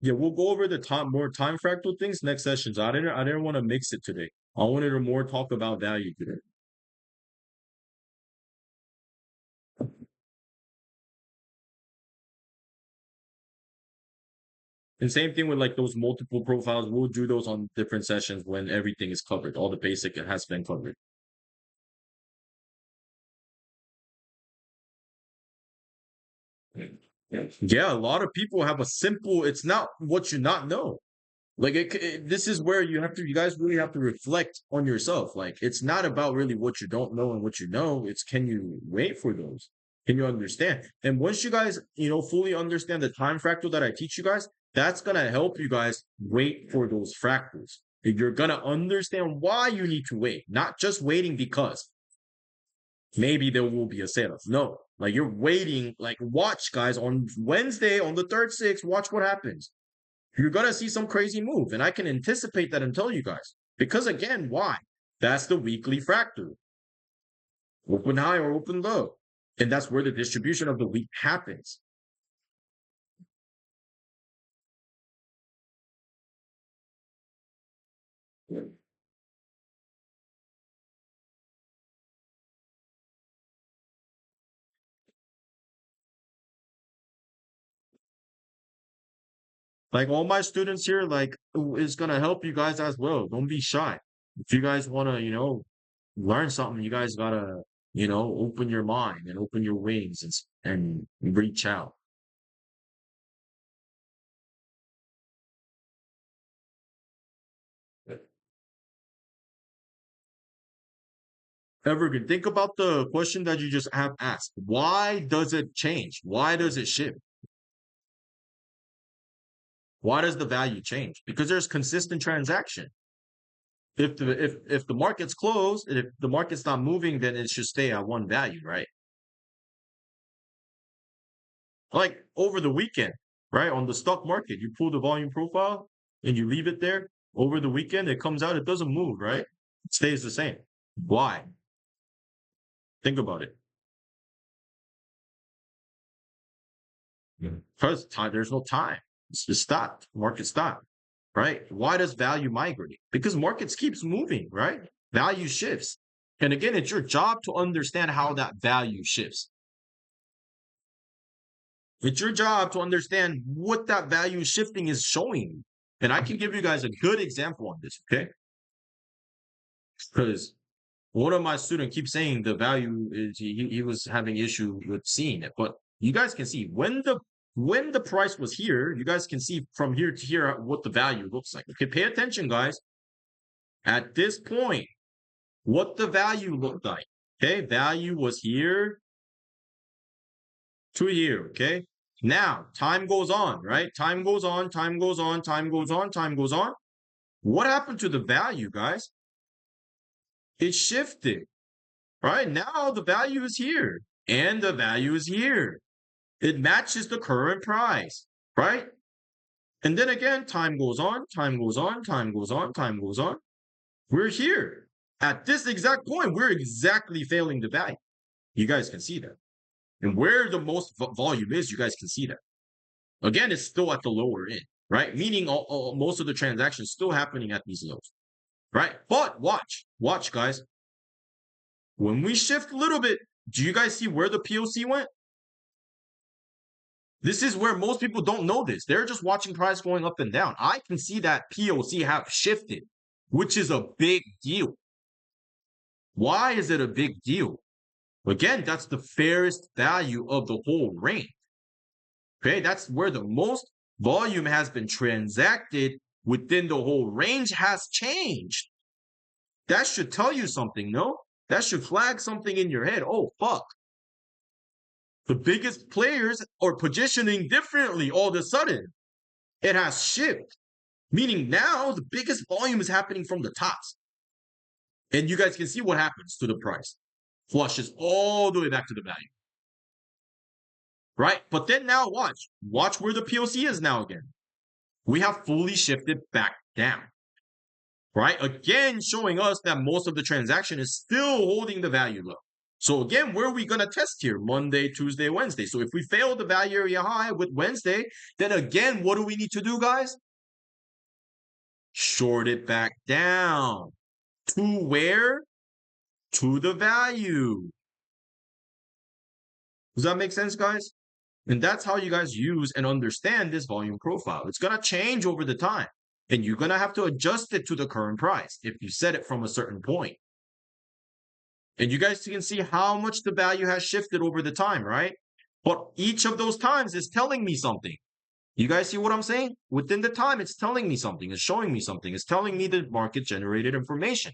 Yeah, we'll go over the more time fractal things next sessions. I didn't want to mix it today. I wanted to more talk about value today. And same thing with like those multiple profiles. We'll do those on different sessions when everything is covered. All the basic has been covered. Yeah, a lot of people have a simple, it's not what you not know. Like this is where you guys really have to reflect on yourself. Like it's not about really what you don't know and what you know. It's can you wait for those? Can you understand? And once you guys, fully understand the time fractal that I teach you guys, that's gonna help you guys wait for those fractals. You're gonna understand why you need to wait, not just waiting because maybe there will be a sale. No, like you're waiting, like watch guys on Wednesday on the third six, watch what happens. You're gonna see some crazy move, and I can anticipate that and tell you guys. Because again, why? That's the weekly fractal. Open high or open low. And that's where the distribution of the week happens. Like all my students here, like is gonna help you guys as well. Don't be shy. If you guys wanna, learn something, you guys gotta, open your mind and open your wings and reach out. Evergreen, think about the question that you just have asked. Why does it change? Why does it shift? Why does the value change? Because there's consistent transaction. If the market's closed, and if the market's not moving, then it should stay at one value, right? Like over the weekend, right? On the stock market, you pull the volume profile and you leave it there. Over the weekend, it comes out, it doesn't move, right? It stays the same. Why? Think about it. Because there's no time. It's just stopped. Market stopped, right? Why does value migrate? Because markets keeps moving, right? Value shifts. And again, it's your job to understand how that value shifts. It's your job to understand what that value shifting is showing. And I can give you guys a good example on this, okay? Because one of my students keeps saying the value is he was having issue with seeing it. But you guys can see when the price was here, you guys can see from here to here what the value looks like. Okay, pay attention, guys. At this point, what the value looked like. Okay, value was here to here. Okay, now time goes on, right? Time goes on, time goes on, time goes on, time goes on. What happened to the value, guys? It shifted, right? Now the value is here and the value is here. It matches the current price, right? And then again, time goes on, time goes on, time goes on, time goes on. We're here. At this exact point, we're exactly failing the value. You guys can see that. And where the most volume is, you guys can see that. Again, it's still at the lower end, right? Meaning most of the transactions still happening at these lows, right? But watch, guys. When we shift a little bit, do you guys see where the POC went? This is where most people don't know this. They're just watching price going up and down. I can see that POC have shifted. which is a big deal. Why is it a big deal? Again, that's the fairest value of the whole range. Okay, that's where the most volume has been transacted within the whole range has changed. That should tell you something, no? That should flag something in your head. Oh, fuck. The biggest players are positioning differently all of a sudden. It has shifted, meaning now the biggest volume is happening from the tops. And you guys can see what happens to the price. Flushes all the way back to the value. Right? But then now watch. Watch where the POC is now again. We have fully shifted back down. Right? Again, showing us that most of the transaction is still holding the value low. So again, where are we going to test here? Monday, Tuesday, Wednesday. So if we fail the value area high with Wednesday, then again, what do we need to do, guys? Short it back down. To where? To the value. Does that make sense, guys? And that's how you guys use and understand this volume profile. It's going to change over the time. And you're going to have to adjust it to the current price if you set it from a certain point. And you guys can see how much the value has shifted over the time, right? But each of those times is telling me something. You guys see what I'm saying? Within the time, it's telling me something. It's showing me something. It's telling me the market-generated information.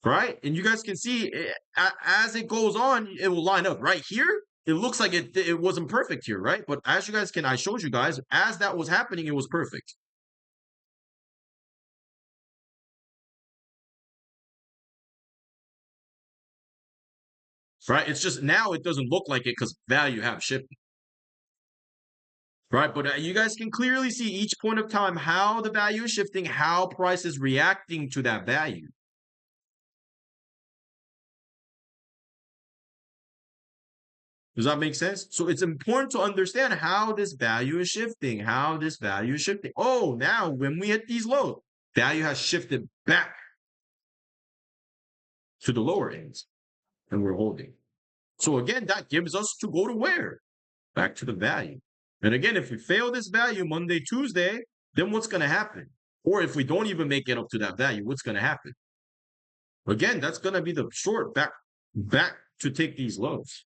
Right? And you guys can see as it goes on, it will line up. Right here, it looks like it wasn't perfect here, right? But as you guys can, I showed you guys, as that was happening, it was perfect. Right? It's just now it doesn't look like it because value have shifted. Right? But you guys can clearly see each point of time how the value is shifting, how price is reacting to that value. Does that make sense? So it's important to understand how this value is shifting, how this value is shifting. Oh, now when we hit these lows, value has shifted back to the lower ends and we're holding. So again, that gives us to go to where? Back to the value. And again, if we fail this value Monday, Tuesday, then what's going to happen? Or if we don't even make it up to that value, what's going to happen? Again, that's going to be the short back to take these lows.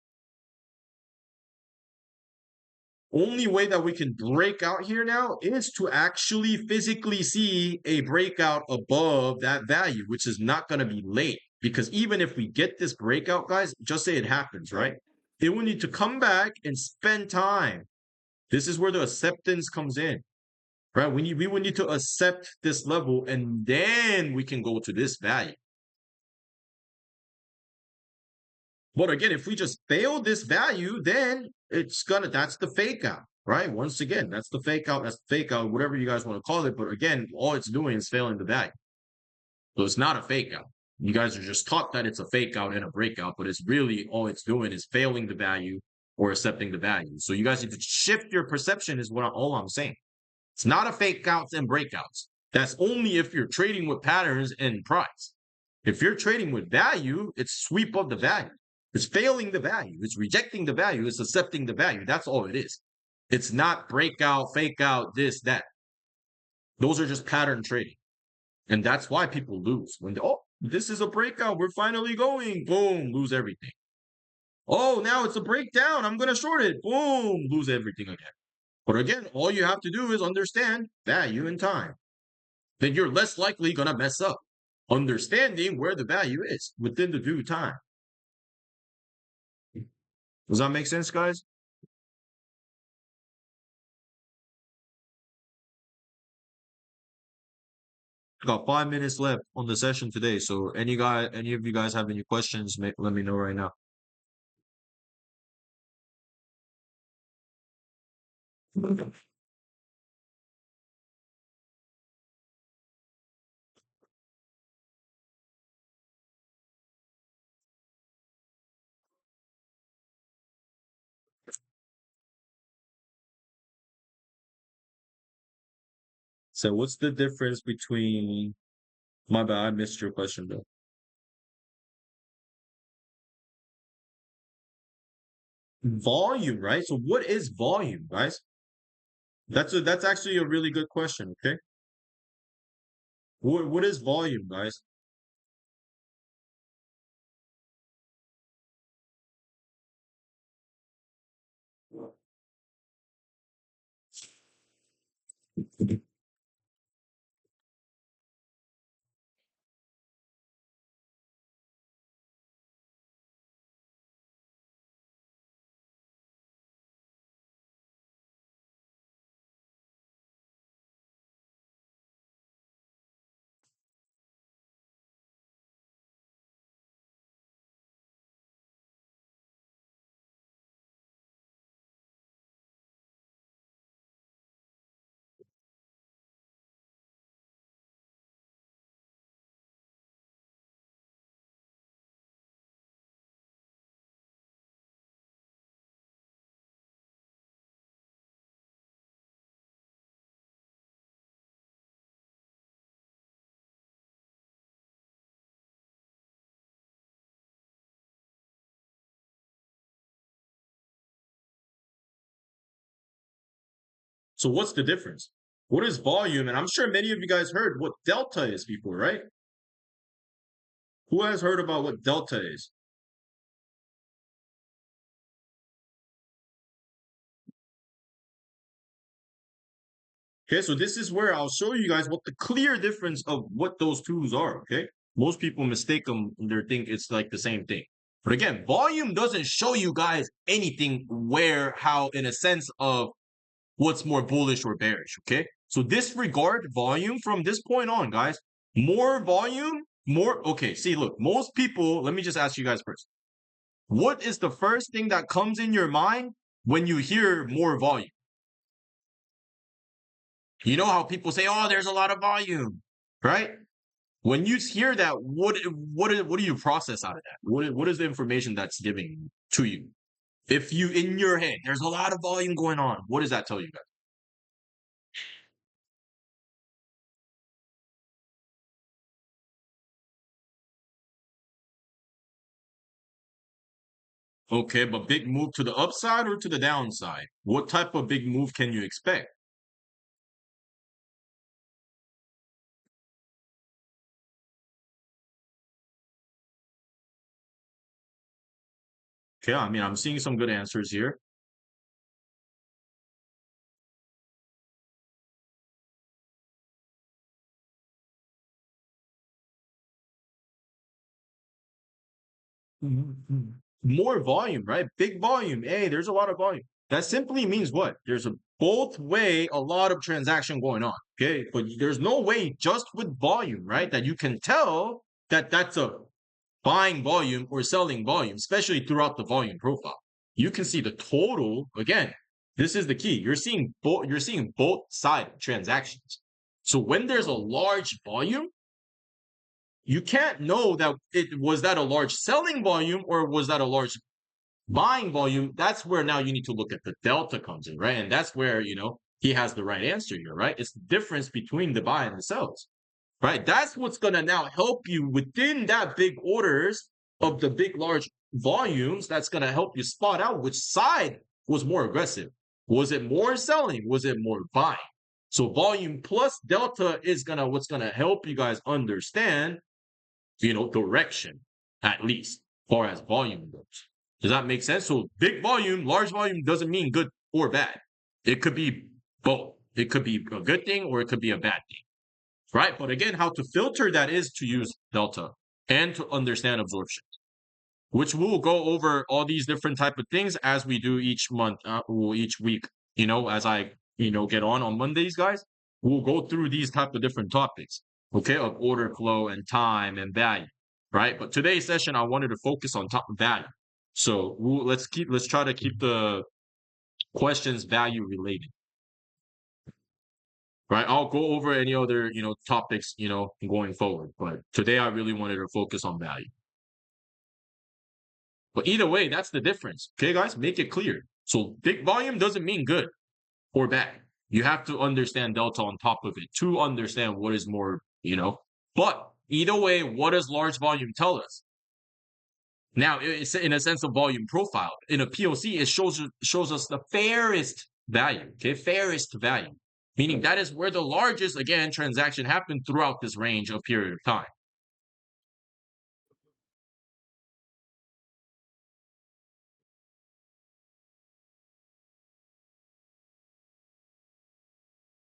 Only way that we can break out here now is to actually physically see a breakout above that value, which is not going to be late. Because even if we get this breakout, guys, just say it happens, right? It will need to come back and spend time. This is where the acceptance comes in, right? We will need to accept this level, and then we can go to this value. But again, if we just fail this value, then that's the fake out, right? Once again, that's the fake out, whatever you guys want to call it. But again, all it's doing is failing the value. So it's not a fake out. You guys are just taught that it's a fake out and a breakout, but it's really all it's doing is failing the value or accepting the value. So you guys need to shift your perception is all I'm saying. It's not a fake outs and breakouts. That's only if you're trading with patterns and price. If you're trading with value, it's sweep of the value. It's failing the value. It's rejecting the value. It's accepting the value. That's all it is. It's not breakout, fake out, this, that. Those are just pattern trading. And that's why people lose. When this is a breakout. We're finally going. Boom, lose everything. Oh, now it's a breakdown. I'm going to short it. Boom, lose everything again. But again, all you have to do is understand value and time. Then you're less likely going to mess up. Understanding where the value is within the due time. Does that make sense, guys? Got 5 minutes left on the session today. So any of you guys have any questions, let me know right now. So what's the difference between, my bad, I missed your question though. Volume, right? So what is volume, guys? That's actually a really good question, okay? What is volume, guys? So what's the difference? What is volume? And I'm sure many of you guys heard what delta is before, right? Who has heard about what delta is? Okay, so this is where I'll show you guys what the clear difference of what those tools are, okay? Most people mistake them and they think it's like the same thing. But again, volume doesn't show you guys anything where, how, in a sense of what's more bullish or bearish, okay? So disregard volume from this point on, guys. More volume, more, okay, see, look, most people, let me just ask you guys first. What is the first thing that comes in your mind when you hear more volume? You know how people say, "Oh, there's a lot of volume," right? When you hear that, what do you process out of that? What is the information that's giving to you? If you in your head, there's a lot of volume going on. What does that tell you guys? Okay, but big move to the upside or to the downside? What type of big move can you expect? Okay, I mean, I'm seeing some good answers here. More volume, right? Big volume. Hey, there's a lot of volume. That simply means what? There's a both way a lot of transaction going on. Okay, but there's no way just with volume, right? That you can tell that that's a buying volume or selling volume, especially throughout the volume profile. You can see the total. Again, this is the key. You're seeing both side transactions. So when there's a large volume, you can't know that it was that a large selling volume or was that a large buying volume. That's where now you need to look at the delta comes in, right? And that's where, he has the right answer here, right? It's the difference between the buy and the sells, right? That's what's going to now help you within that big orders of the big, large volumes. That's going to help you spot out which side was more aggressive. Was it more selling? Was it more buying? So volume plus delta is what's gonna help you guys understand, direction, at least, as far as volume goes. Does that make sense? So big volume, large volume doesn't mean good or bad. It could be both. It could be a good thing or it could be a bad thing, right? But again, how to filter that is to use delta and to understand absorption, which we'll go over all these different type of things as we do each month, or each week. As I get on Mondays, guys, we'll go through these type of different topics, okay, of order flow and time and value, right? But today's session, I wanted to focus on top value. So let's try to keep the questions value related, right? I'll go over any other topics going forward, but today I really wanted to focus on value. But either way, that's the difference. Okay, guys, make it clear. So big volume doesn't mean good or bad. You have to understand delta on top of it to understand what is more. But either way, what does large volume tell us? Now, it's in a sense of volume profile. In a POC, it shows us the fairest value. Okay, fairest value. meaning that is where the largest, again, transaction happened throughout this range of period of time.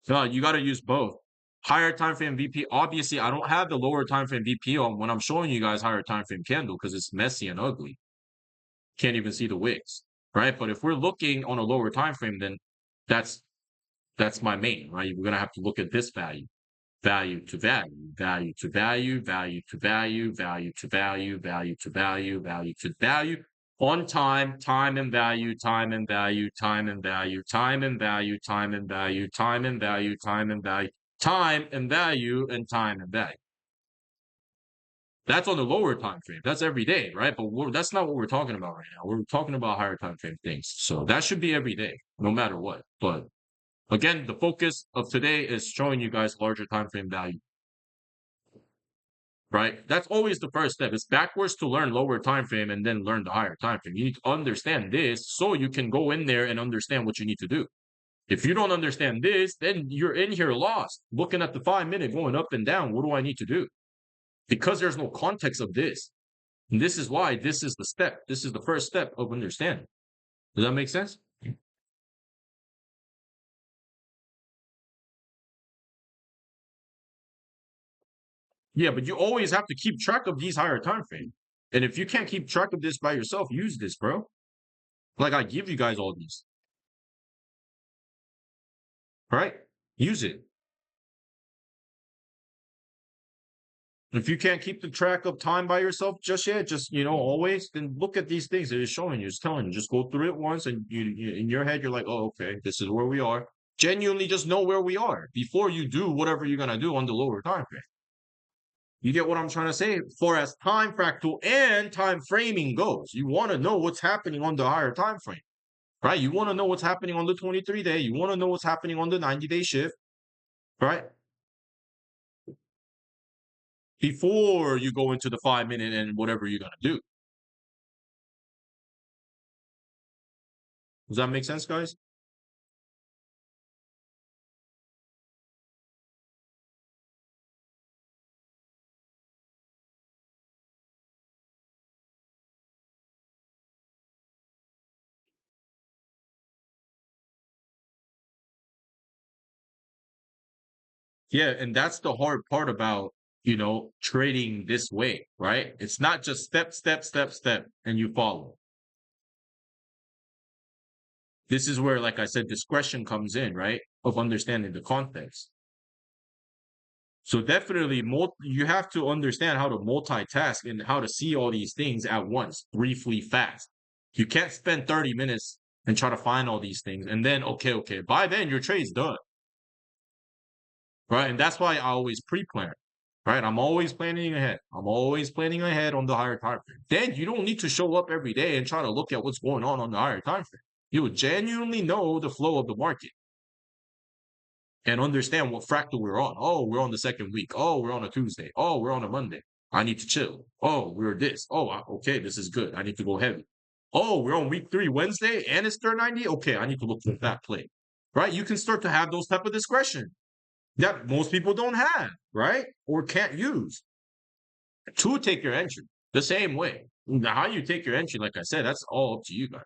So you got to use both. Higher time frame VP. Obviously, I don't have the lower time frame VP on when I'm showing you guys higher time frame candle because it's messy and ugly. Can't even see the wicks, right? But if we're looking on a lower time frame, then that's my main, right? We're gonna have to look at this value, value to value, value to value, value to value, value to value, value to value, value to value, on time, time and value, time and value, time and value, time and value, time and value, time and value, time and value, time and value, and time and value. That's on the lower time frame. That's every day, right? But that's not what we're talking about right now. We're talking about higher time frame things. So that should be every day, no matter what. But again, the focus of today is showing you guys larger time frame value, right? That's always the first step. It's backwards to learn lower time frame and then learn the higher time frame. You need to understand this so you can go in there and understand what you need to do. If you don't understand this, then you're in here lost, looking at the 5 minute going up and down. What do I need to do? Because there's no context of this. And this is why this is the step. This is the first step of understanding. Does that make sense? Yeah, but you always have to keep track of these higher time frames. And if you can't keep track of this by yourself, use this, bro. Like I give you guys all these, right? Use it. If you can't keep the track of time by yourself just yet, just always, then look at these things that it's showing you. It's telling you, just go through it once, and you in your head, you're like, oh, okay, this is where we are. Genuinely, just know where we are before you do whatever you're gonna do on the lower time frame. You get what I'm trying to say? For as time fractal and time framing goes, you want to know what's happening on the higher time frame, right? You want to know what's happening on the 23-day. You want to know what's happening on the 90-day shift, right? Before you go into the 5 minute and whatever you're going to do. Does that make sense, guys? Yeah, and that's the hard part about, trading this way, right? It's not just step, step, step, step, and you follow. This is where, like I said, discretion comes in, right? Of understanding the context. So definitely, you have to understand how to multitask and how to see all these things at once, briefly, fast. You can't spend 30 minutes and try to find all these things, and then okay, by then your trade's done, right? And that's why I always pre-plan, right? I'm always planning ahead. I'm always planning ahead on the higher time frame. Then you don't need to show up every day and try to look at what's going on the higher time frame. You will genuinely know the flow of the market and understand what fractal we're on. Oh, we're on the second week. Oh, we're on a Tuesday. Oh, we're on a Monday. I need to chill. Oh, we're this. Oh, okay, this is good. I need to go heavy. Oh, we're on week 3 Wednesday and it's 390. Okay, I need to look for that play. Right? You can start to have those type of discretion that most people don't have, right? Or can't use to take your entry the same way. Now, how you take your entry, like I said, that's all up to you guys.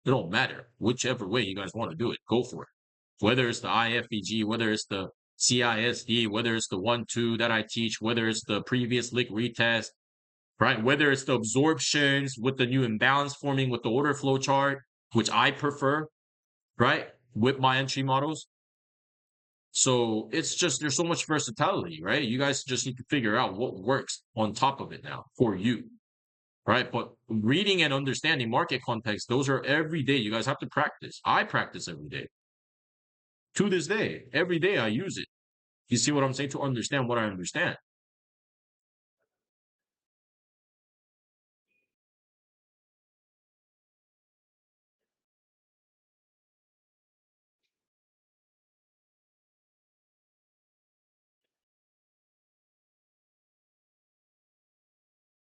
It don't matter. Whichever way you guys want to do it, go for it. Whether it's the IFEG, whether it's the CISD, whether it's the 1-2 that I teach, whether it's the previous lick retest, right? Whether it's the absorptions with the new imbalance forming with the order flow chart, which I prefer, right? With my entry models. So it's just, there's so much versatility, right? You guys just need to figure out what works on top of it now for you, right? But reading and understanding market context, those are every day. You guys have to practice. I practice every day. To this day, every day I use it. You see what I'm saying? To understand what I understand.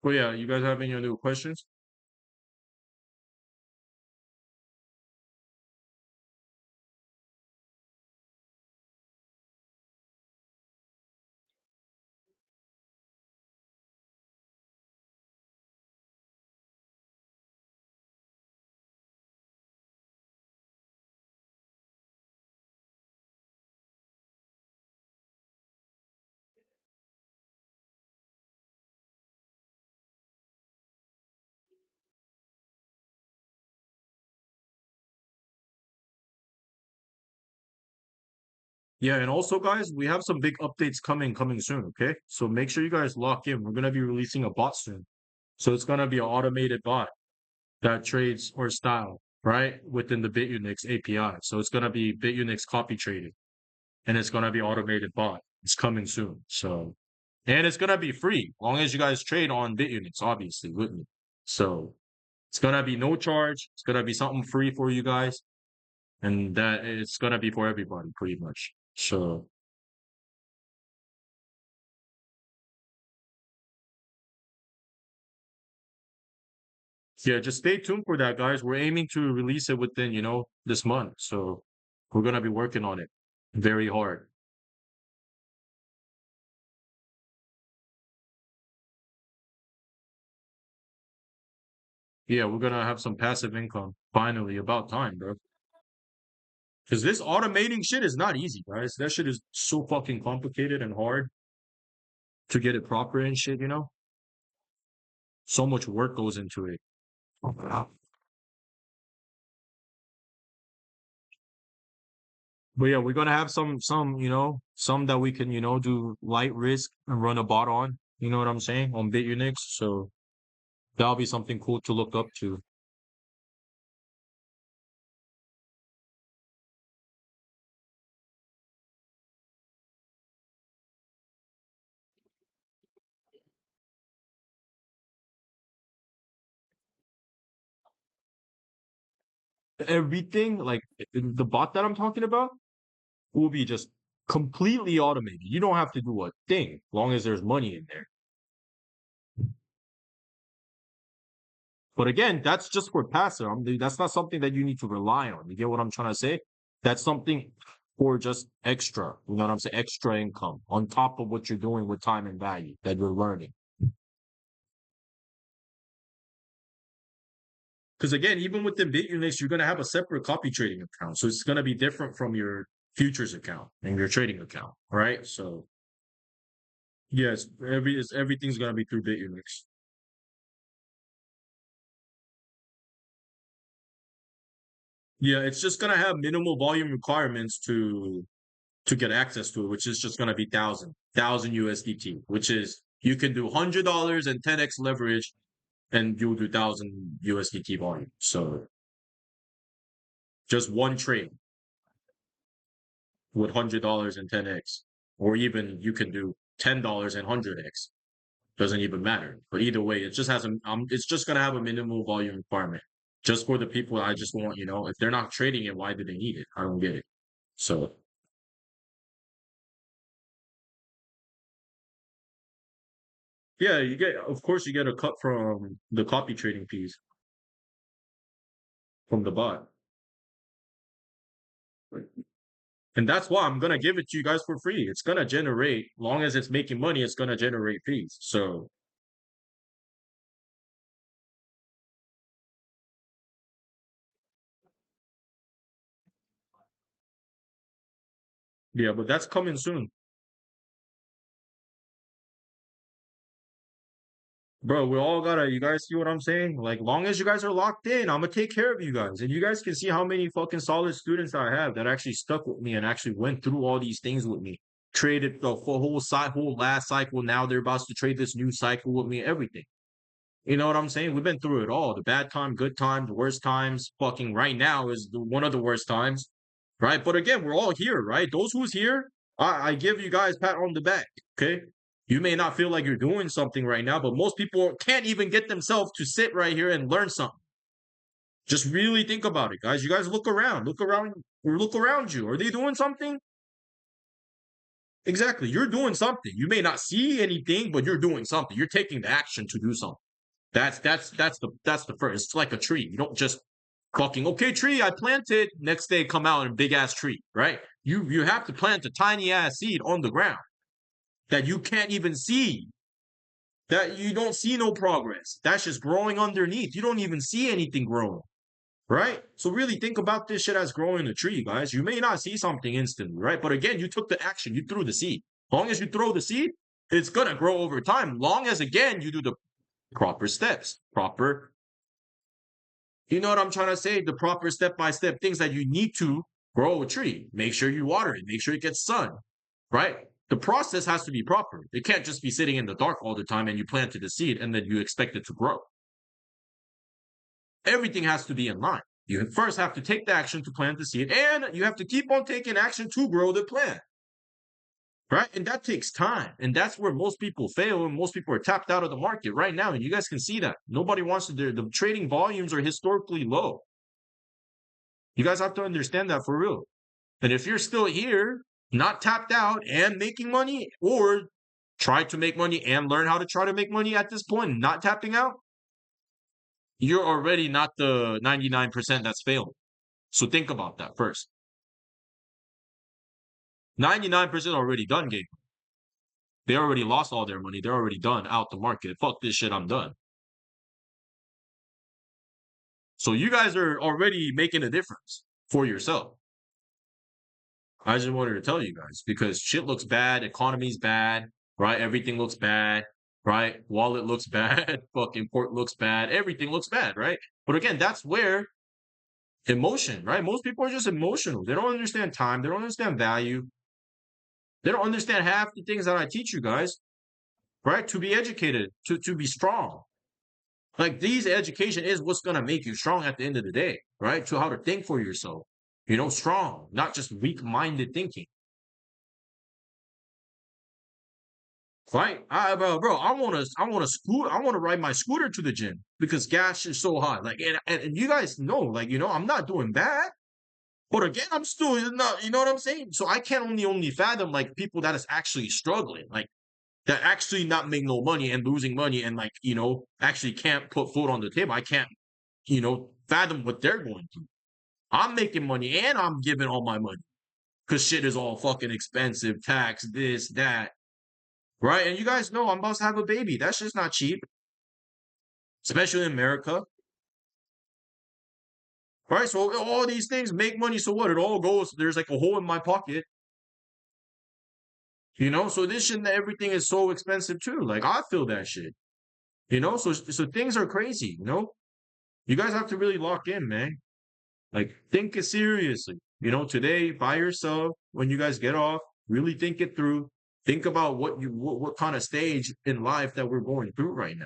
Well, yeah, you guys have any other questions? Yeah, and also, guys, we have some big updates coming soon. Okay, so make sure you guys lock in. We're gonna be releasing a bot soon, so it's gonna be an automated bot that trades or style right within the bitunix API. So it's gonna be bitunix copy trading, and it's gonna be automated bot. It's coming soon. So, and it's gonna be free, long as you guys trade on bitunix, obviously, with me. So it's gonna be no charge. It's gonna be something free for you guys, and that it's gonna be for everybody, pretty much. So yeah, just stay tuned for that, guys. We're aiming to release it within, this month. So we're gonna be working on it very hard. Yeah, we're gonna have some passive income. Finally, about time, bro. Because this automating shit is not easy, guys. That shit is so fucking complicated and hard to get it proper and shit. So much work goes into it. But yeah, we're gonna have some that we can, do light risk and run a bot on. You know what I'm saying? On bitunix. So that'll be something cool to look up to. Everything like the bot that I'm talking about will be just completely automated. You don't have to do a thing, long as there's money in there. But again, that's just for passive. That's not something that you need to rely on. You get what I'm trying to say? That's something for just extra. You know what I'm saying? Extra income on top of what you're doing with time and value that you're learning. Because again, even within Bitunix, you're going to have a separate copy trading account. So it's going to be different from your futures account and your trading account, right? So yes, everything's going to be through Bitunix. Yeah, it's just going to have minimal volume requirements to get access to it, which is just going to be thousand USDT, which is you can do $100 and 10x leverage, and you'll do 1,000 USDT volume. So just one trade with $100 and 10x, or even you can do $10 and 100x. Doesn't even matter. But either way, it just has it's just gonna have a minimal volume requirement. Just for the people I just want, if they're not trading it, why do they need it? I don't get it. So yeah, of course you get a cut from the copy trading fees from the bot. And that's why I'm gonna give it to you guys for free. It's gonna generate, long as it's making money, it's gonna generate fees. So yeah, but that's coming soon. Bro, we all gotta, you guys see what I'm saying? Like, long as you guys are locked in, I'm gonna take care of you guys. And you guys can see how many fucking solid students I have that actually stuck with me and actually went through all these things with me. Traded the whole last cycle. Now they're about to trade this new cycle with me, everything. You know what I'm saying? We've been through it all. The bad time, good times, worst times. Fucking right now is one of the worst times. Right? But again, we're all here, right? Those who's here, I give you guys pat on the back. Okay. You may not feel like you're doing something right now, but most people can't even get themselves to sit right here and learn something. Just really think about it, guys. You guys look around you. Are they doing something? Exactly. You're doing something. You may not see anything, but you're doing something. You're taking the action to do something. That's the first. It's like a tree. You don't just fucking okay tree. I planted. Next day come out in a big ass tree, right? You have to plant a tiny ass seed on the ground that you can't even see. That you don't see no progress. That's just growing underneath. You don't even see anything growing, right? So really think about this shit as growing a tree, guys. You may not see something instantly, right? But again, you took the action. You threw the seed. Long as you throw the seed, it's gonna grow over time. Long as again you do the proper steps, proper. You know what I'm trying to say? The proper step by step things that you need to Grow a tree. Make sure you water it. Make sure it gets sun, right? The process has to be proper. It can't just be sitting in the dark all the time and you planted the seed and then you expect it to grow. Everything has to be in line. You first have to take the action to plant the seed, and you have to keep on taking action to grow the plant. Right? And that takes time. And that's where most people fail and most people are tapped out of the market right now. And you guys can see that. Nobody wants to do the trading volumes are historically low. You guys have to understand that for real. And if you're still here, not tapped out and making money, or try to make money and learn how to try to make money at this point, not tapping out, you're already not the 99% that's failing. So think about that first. 99% already done game. They already lost all their money. They're already done out the market. Fuck this shit, I'm done. So you guys are already making a difference for yourself. I just wanted to tell you guys because shit looks bad, economy's bad, right? Everything looks bad, right? Wallet looks bad, fucking port looks bad, everything looks bad, right? But again, that's where emotion, right? Most people are just emotional. They don't understand time, they don't understand value. They don't understand half the things that I teach you guys, right? To be educated, to be strong. Like these education is what's gonna make you strong at the end of the day, right? To how to think for yourself, strong, not just weak-minded thinking. Right? Bro, I want to ride my scooter to the gym because gas is so high. Like, and you guys know, like, I'm not doing bad. But again, I'm still not, you know what I'm saying? So I can't only fathom like people that is actually struggling, like that actually not make no money and losing money and like, actually can't put food on the table. I can't, fathom what they're going through. I'm making money and I'm giving all my money because shit is all fucking expensive, tax, this, that. Right? And you guys know I'm about to have a baby. That's just not cheap, especially in America. Right? So all these things make money. So what? It all goes, there's like a hole in my pocket. So this shit and everything is so expensive too. Like I feel that shit. So things are crazy. You guys have to really lock in, man. Like think it seriously. Today by yourself, when you guys get off, really think it through. Think about what kind of stage in life that we're going through right now.